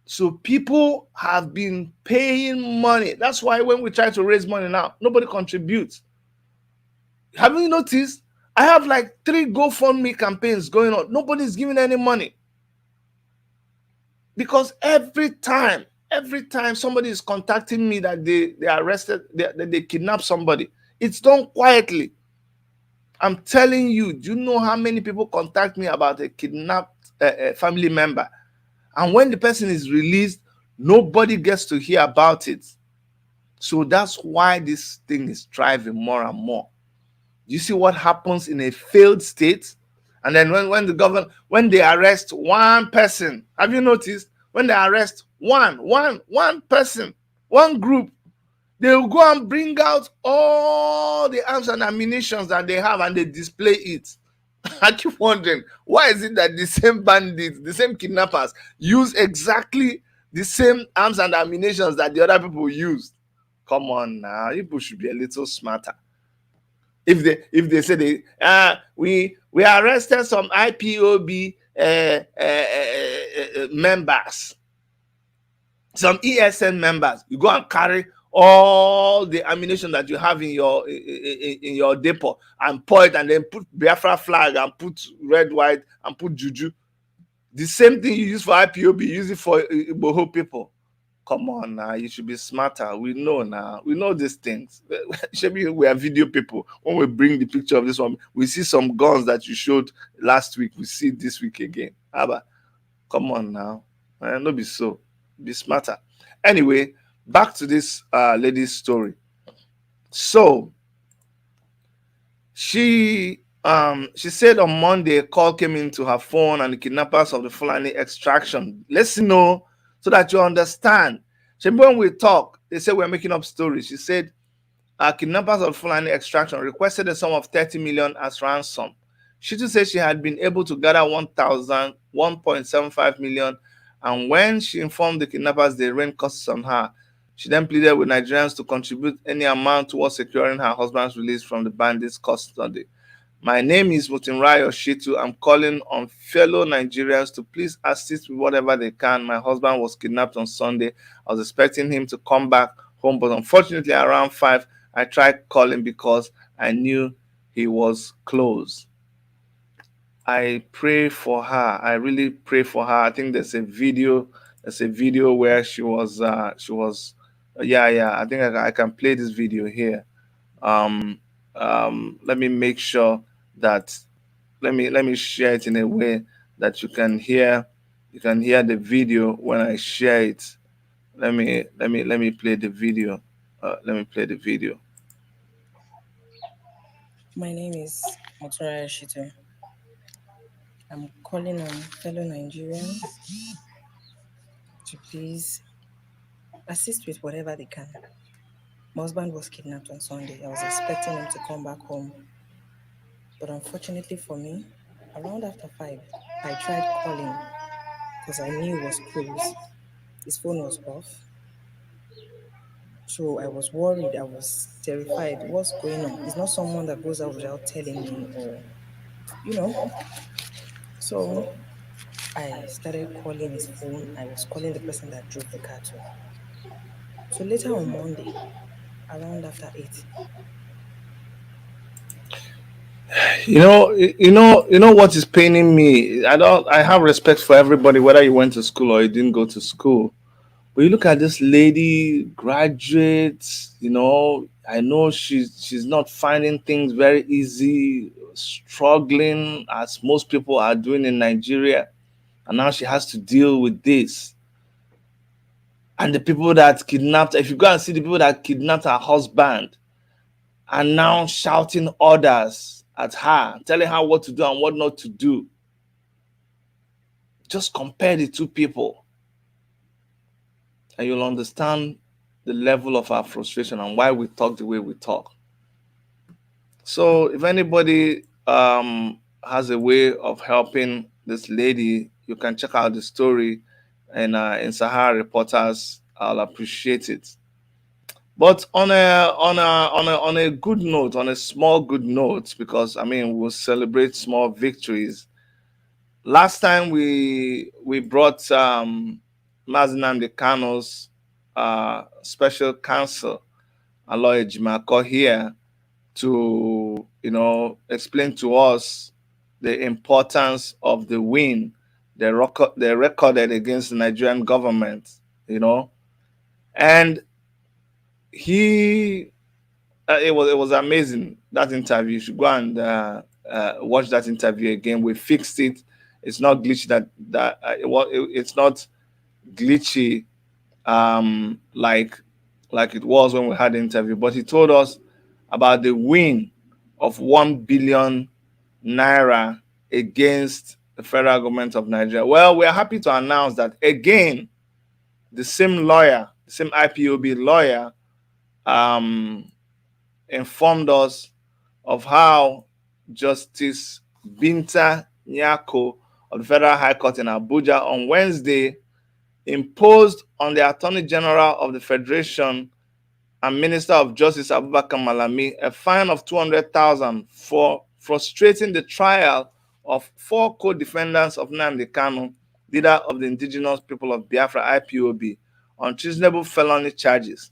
Speaker 1: So people have been paying money. That's why when we try to raise money now, nobody contributes. Have you noticed? I have like 3 GoFundMe campaigns going on. Nobody's giving any money. Because every time somebody is contacting me that they arrested, they kidnapped somebody, it's done quietly. I'm telling you, do you know how many people contact me about a kidnapped family member? And when the person is released, nobody gets to hear about it. So that's why this thing is thriving more and more. You see what happens in a failed state? And then when the government, when they arrest one person, have you noticed? When they arrest one person, one group, they will go and bring out all the arms and ammunition that they have and they display it. I keep wondering, why is it that the same bandits, the same kidnappers use exactly the same arms and ammunition that the other people used? Come on now, people should be a little smarter. If they say we arrested some IPOB members, some ESN members, you go and carry all the ammunition that you have in your depot and pour it, and then put Biafra flag and put red, white, and put juju. The same thing you use for IPOB, you use it for Igbo people. Come on now, you should be smarter. We know now. We know these things. Maybe we are video people. When we bring the picture of this one, we see some guns that you showed last week. We see it this week again. Abba, come on now. No be so. Be smarter. Anyway, back to this lady's story. So she said on Monday a call came into her phone and the kidnappers of the Fulani extraction. Listen, know so that you understand. So when we talk, they say we're making up stories. She said kidnappers of Fulani extraction requested a sum of 30 million as ransom. She too said she had been able to gather 1.75 million, and when she informed the kidnappers they rained curses on her, she then pleaded with Nigerians to contribute any amount towards securing her husband's release from the bandits' custody. My name is Mutinrayo Shitu. I'm calling on fellow Nigerians to please assist with whatever they can. My husband was kidnapped on Sunday. I was expecting him to come back home, but unfortunately around 5, I tried calling because I knew he was close. I pray for her. I really pray for her. I think there's a video. Where she was. Yeah. I think I can play this video here. Um, Let me make sure that let me share it in a way that you can hear the video when I share it. Let me play the video. Let me play the video.
Speaker 2: My name is Motora Shito. I'm calling on fellow Nigerians to please assist with whatever they can. My husband was kidnapped on Sunday. I was expecting him to come back home. But unfortunately for me, around after 5, I tried calling because I knew it was closed. His phone was off. So I was worried. I was terrified. What's going on? It's not someone that goes out without telling me or, you know. So I started calling his phone. I was calling the person that drove the car to. So later on Monday, around after 8,
Speaker 1: You know what is paining me. I have respect for everybody, whether you went to school or you didn't go to school. But you look at this lady, graduate. I know she's not finding things very easy, struggling as most people are doing in Nigeria, and now she has to deal with this. And the people that kidnapped, if you go and see the people that kidnapped her husband, are now shouting orders at her, telling her what to do and what not to do. Just compare the two people, and you'll understand the level of our frustration and why we talk the way we talk. So, if anybody has a way of helping this lady, you can check out the story in Sahara Reporters. I'll appreciate it. But on a good note, on a small good note, because I mean we'll celebrate small victories. Last time we brought Mazinam Kano's special counsel Aloy Jimako here to explain to us the importance of the win they recorded against the Nigerian government, and he it was amazing, that interview. You should go and watch that interview again. We fixed it. It's not glitchy. It's not glitchy like it was when we had the interview. But he told us about the win of 1 billion naira against the federal government of Nigeria. Well, we are happy to announce that again, the same lawyer, the same IPOB lawyer, informed us of how Justice Binta Nyako of the Federal High Court in Abuja on Wednesday imposed on the Attorney General of the Federation and Minister of Justice Abubakar Malami a fine of 200,000 for frustrating the trial of 4 co-defendants of Nnamdi Kanu, leader of the indigenous people of Biafra IPOB, on treasonable felony charges.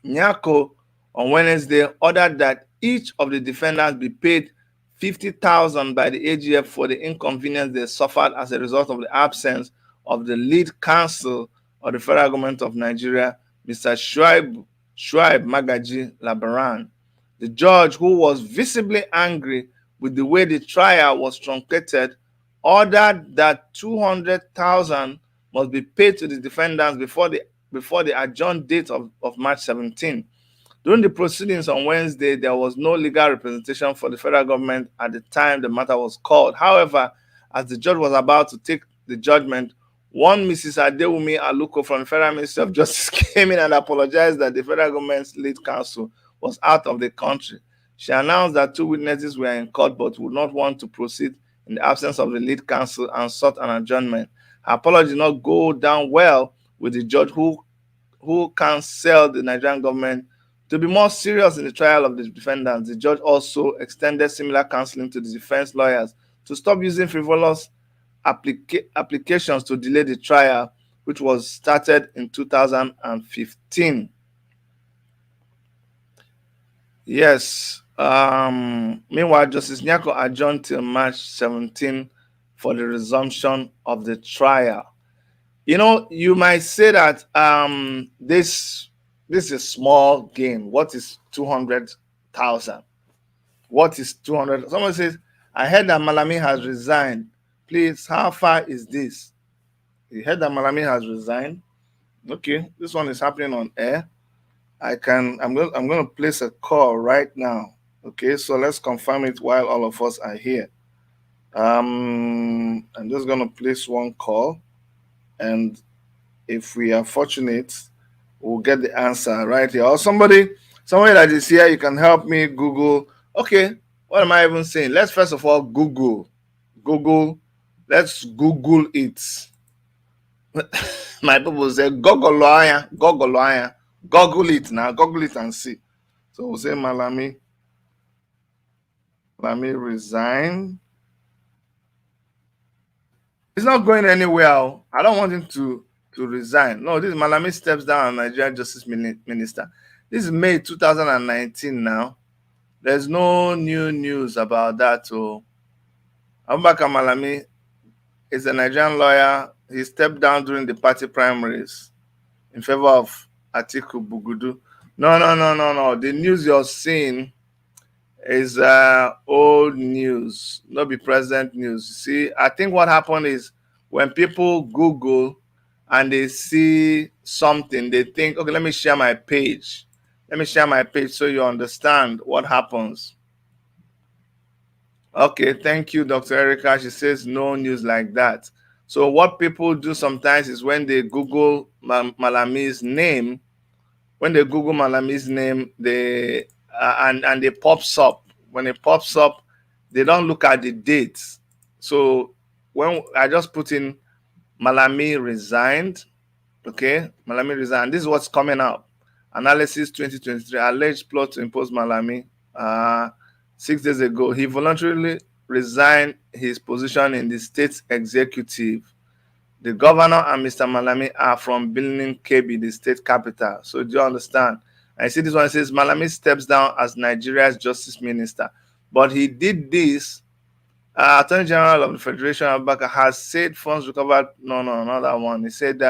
Speaker 1: Nyako on Wednesday ordered that each of the defendants be paid 50,000 by the AGF for the inconvenience they suffered as a result of the absence of the lead counsel of the federal government of Nigeria, Mr. Shuaib Magaji Labaran. The judge, who was visibly angry with the way the trial was truncated, ordered that 200,000 must be paid to the defendants before the adjourned date of March 17. During the proceedings on Wednesday, there was no legal representation for the federal government at the time the matter was called. However, as the judge was about to take the judgment, one Mrs. Adewumi Aluko from the Federal Ministry of Justice came in and apologized that the federal government's lead counsel was out of the country. She announced that two witnesses were in court but would not want to proceed in the absence of the lead counsel and sought an adjournment. Her apology did not go down well with the judge who counseled the Nigerian government to be more serious in the trial of the defendants. The judge also extended similar counseling to the defense lawyers to stop using frivolous applications to delay the trial, which was started in 2015. Yes. Meanwhile, Justice Nyako adjourned till March 17 for the resumption of the trial. You might say that this is a small game. What is 200,000? What is 200? Someone says, I heard that Malami has resigned. Please, how far is this? You heard that Malami has resigned? Okay, this one is happening on air. I'm going to place a call right now. Okay, so let's confirm it while all of us are here. I'm just going to place one call, and if we are fortunate, we'll get the answer right here. Or somebody that is here, you can help me Google. Okay, what am I even saying? Let's first of all Google. Let's Google it. My people say Google it now. Google it and see. So we'll say Malami resign. It's not going anywhere. I don't want him to resign. No, this Malami steps down as Nigerian Justice Minister. This is May 2019 now. There's no new news about that. So Abubakar Malami is a Nigerian lawyer. He stepped down during the party primaries in favor of Atiku Bugudu. No. The news you're seeing is old news, not be present news. See, I think what happened is when people Google and they see something, they think, okay, let me share my page. Let me share my page so you understand what happens. Okay, thank you, Dr. Erica. She says no news like that. So what people do sometimes is when they Google Malami's name, they and it pops up. When it pops up, they don't look at the dates. So when I just put in Malami resigned, okay, Malami resigned. This is what's coming up. Analysis 2023, alleged plot to impose Malami. 6 days ago, he voluntarily resigned his position in the state executive. The governor and Mr. Malami are from Benin, Kebbi, the state capital. So do you understand? I see this one says Malami steps down as Nigeria's justice minister. But he did this. Attorney General of the Federation, Abubakar, has said funds recovered. No, not that one. He said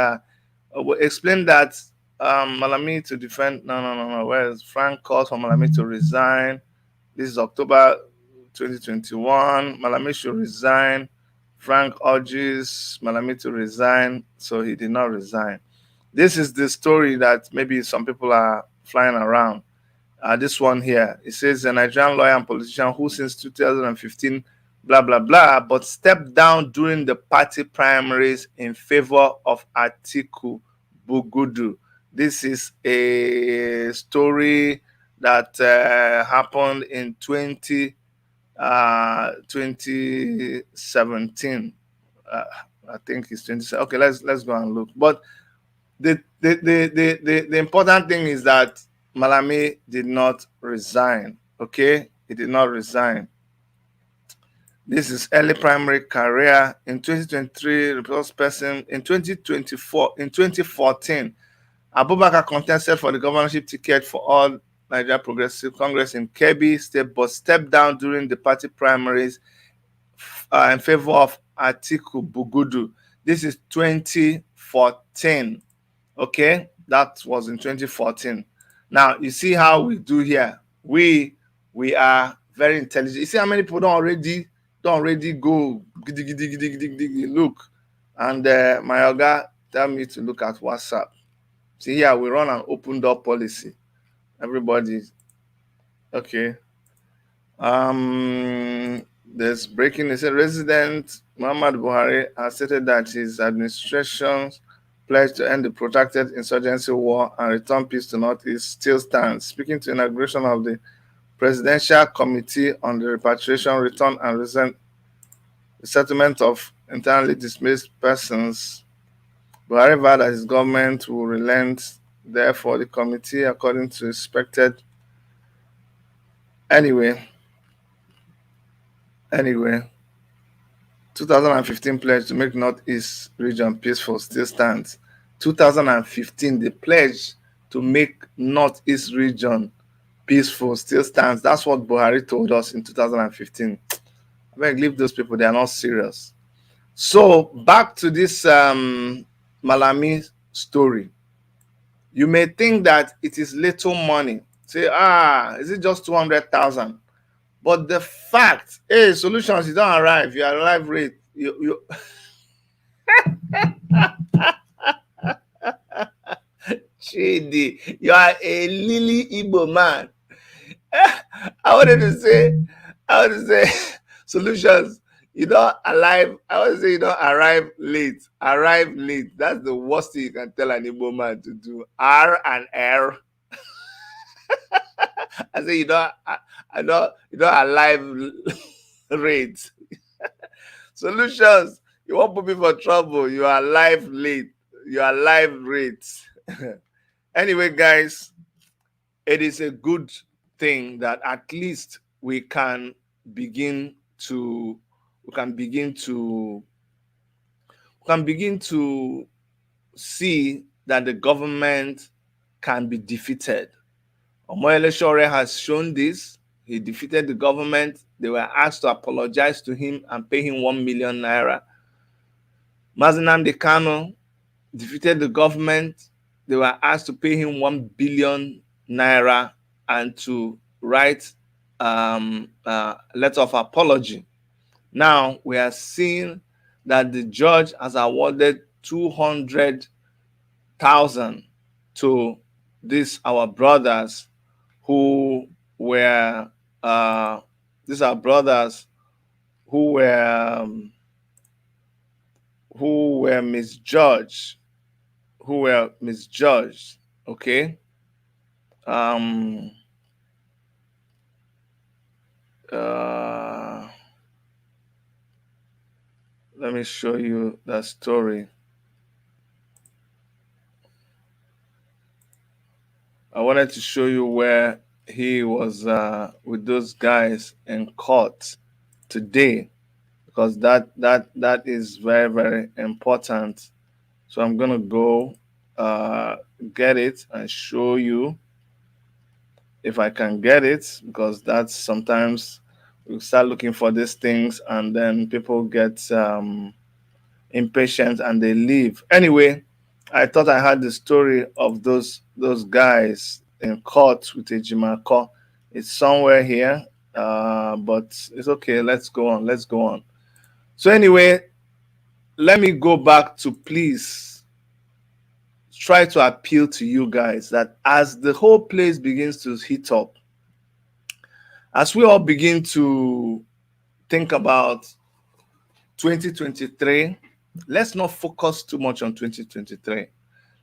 Speaker 1: explain that Malami to defend. No. Whereas Frank calls for Malami to resign. This is October 2021. Malami should resign. Frank urges Malami to resign, so he did not resign. This is the story that maybe some people are flying around. This one here, it says a Nigerian lawyer and politician who since 2015, blah, blah, blah, but stepped down during the party primaries in favor of Atiku Bugudu. This is a story that happened in 2017. I think it's 2017. Okay, let's go and look. But the important thing is that Malami did not resign. Okay, he did not resign. This is early primary career in 2023. Resource person in 2024. In 2014, Abubakar contested for the governorship ticket for all Nigeria Progressive Congress in Kebbi State, but stepped down during the party primaries in favor of Atiku Bugudu. This is 2014. Okay, that was in 2014. Now you see how we do here. We are very intelligent. You see how many people don't already go giddy, giddy, giddy, giddy, giddy, look. And my oga tell me to look at WhatsApp. See here, we run an open door policy. Everybody, okay. There's breaking. It said Resident Muhammad Buhari has stated that his administration's pledge to end the protracted insurgency war and return peace to Northeast still stands. Speaking to inauguration of the Presidential Committee on the Repatriation, Return and Resettlement of internally displaced persons, Buhari vowed that his government will relent. Therefore, the committee, according to expected, anyway, anyway, 2015 pledge to make Northeast region peaceful still stands. 2015, the pledge to make Northeast region peaceful still stands. That's what Buhari told us in 2015. I beg, leave those people, they are not serious. So, back to this Malami story. You may think that it is little money. Say, is it just 200,000? But the fact, hey, solutions, you don't arrive, you arrive late. You Chidi, you are a lily Igbo man. I wanted to say, solutions. You don't arrive. I want to say you don't arrive late. Arrive late. That's the worst thing you can tell an Igbo man to do. R and R. I say you don't arrive late. Solutions. You won't put me for trouble. You are live late. You are live late. Anyway, guys, it is a good thing that at least begin to we can begin to we can begin to see that the government can be defeated. Omoyele Sowore has shown this. He defeated the government. They were asked to apologize to him and pay him 1 million naira. Mazi Nnamdi Kanu defeated the government. They were asked to pay him 1 billion naira and to write a letter of apology. Now we are seeing that the judge has awarded 200,000 to these our brothers who were these are brothers who were misjudged, okay. Let me show you that story. I wanted to show you where he was with those guys in court today, because that is very, very important. So I'm gonna go get it and show you if I can get it, because that's sometimes we start looking for these things and then people get impatient and they leave. Anyway, I thought I had the story of those guys in court with Ejimako. It's somewhere here, but it's okay. Let's go on. So anyway, let me go back to please try to appeal to you guys that as the whole place begins to heat up, as we all begin to think about 2023, let's not focus too much on 2023.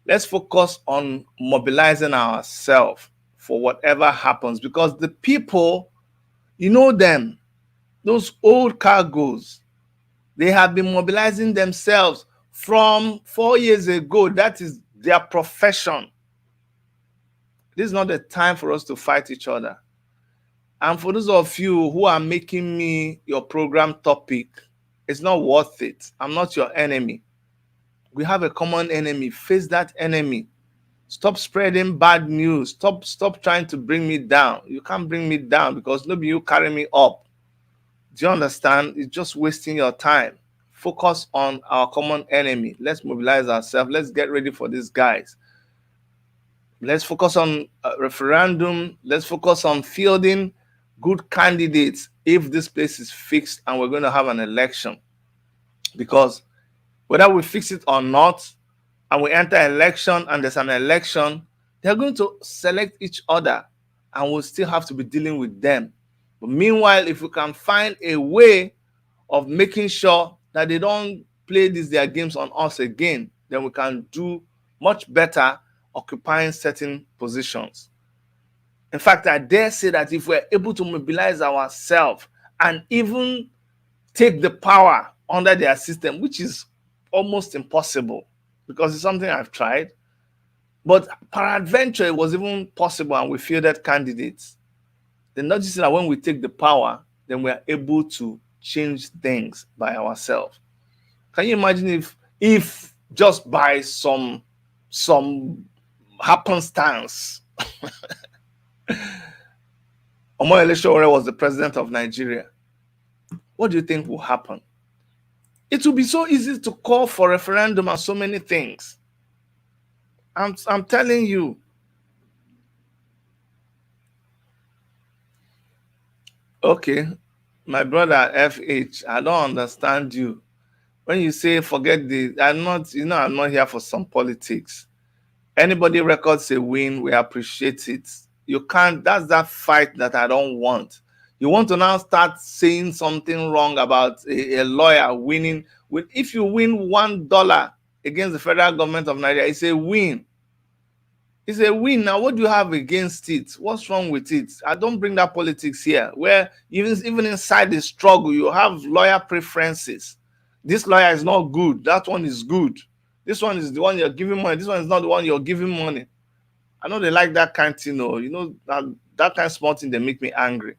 Speaker 1: Let's focus on mobilizing ourselves for whatever happens, because the people, you know them, those old cargoes, they have been mobilizing themselves from 4 years ago. That is their profession. This is not the time for us to fight each other. And for those of you who are making me your program topic, it's not worth it. I'm not your enemy. We have a common enemy. Face that enemy. Stop spreading bad news. Stop trying to bring me down. You can't bring me down because nobody you carry me up. Do you understand? It's just wasting your time. Focus on our common enemy. Let's mobilize ourselves. Let's get ready for these guys. Let's focus on referendum. Let's focus on fielding good candidates if this place is fixed and we're going to have an election. Because whether we fix it or not, and we enter election and there's an election, they're going to select each other and we'll still have to be dealing with them. But meanwhile, if we can find a way of making sure that they don't play their games on us again, then we can do much better occupying certain positions. In fact, I dare say that if we're able to mobilize ourselves and even take the power under their system, which is almost impossible because it's something I've tried, but peradventure it was even possible and we fielded candidates, then not just that when we take the power, then we are able to change things by ourselves. Can you imagine if just by some happenstance Omoyele Sowore was the president of Nigeria? What do you think will happen? It will be so easy to call for referendum and so many things. I'm telling you. Okay, my brother FH, I don't understand you. When you say forget the, I'm not, I'm not here for some politics. Anybody records a win, we appreciate it. You can't, that's that fight that I don't want. You want to now start saying something wrong about a lawyer winning. If you win $1 against the federal government of Nigeria, it's a win. It's a win. Now, what do you have against it? What's wrong with it? I don't bring that politics here, where even inside the struggle, you have lawyer preferences. This lawyer is not good. That one is good. This one is the one you're giving money. This one is not the one you're giving money. I know they like that kind of thing, that kind of small thing, they make me angry.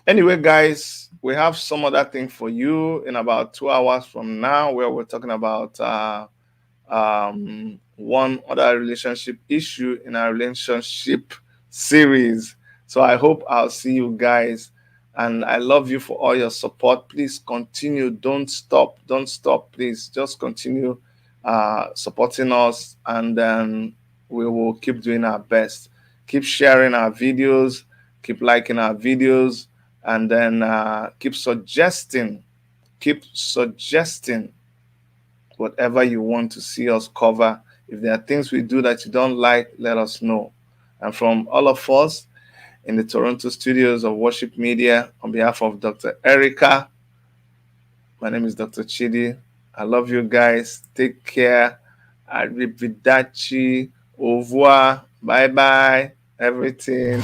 Speaker 1: Anyway, guys, we have some other thing for you in about 2 hours from now, where we're talking about one other relationship issue in our relationship series. So I hope I'll see you guys, and I love you for all your support. Please continue. Don't stop. Please just continue supporting us, and then we will keep doing our best. Keep sharing our videos, keep liking our videos, and then keep suggesting whatever you want to see us cover. If there are things we do that you don't like, let us know. And from all of us in the Toronto studios of Worship Media, on behalf of Dr. Erica, my name is Dr. Chidi. I love you guys. Take care. Arrivederci. Au revoir. Bye bye. Everything.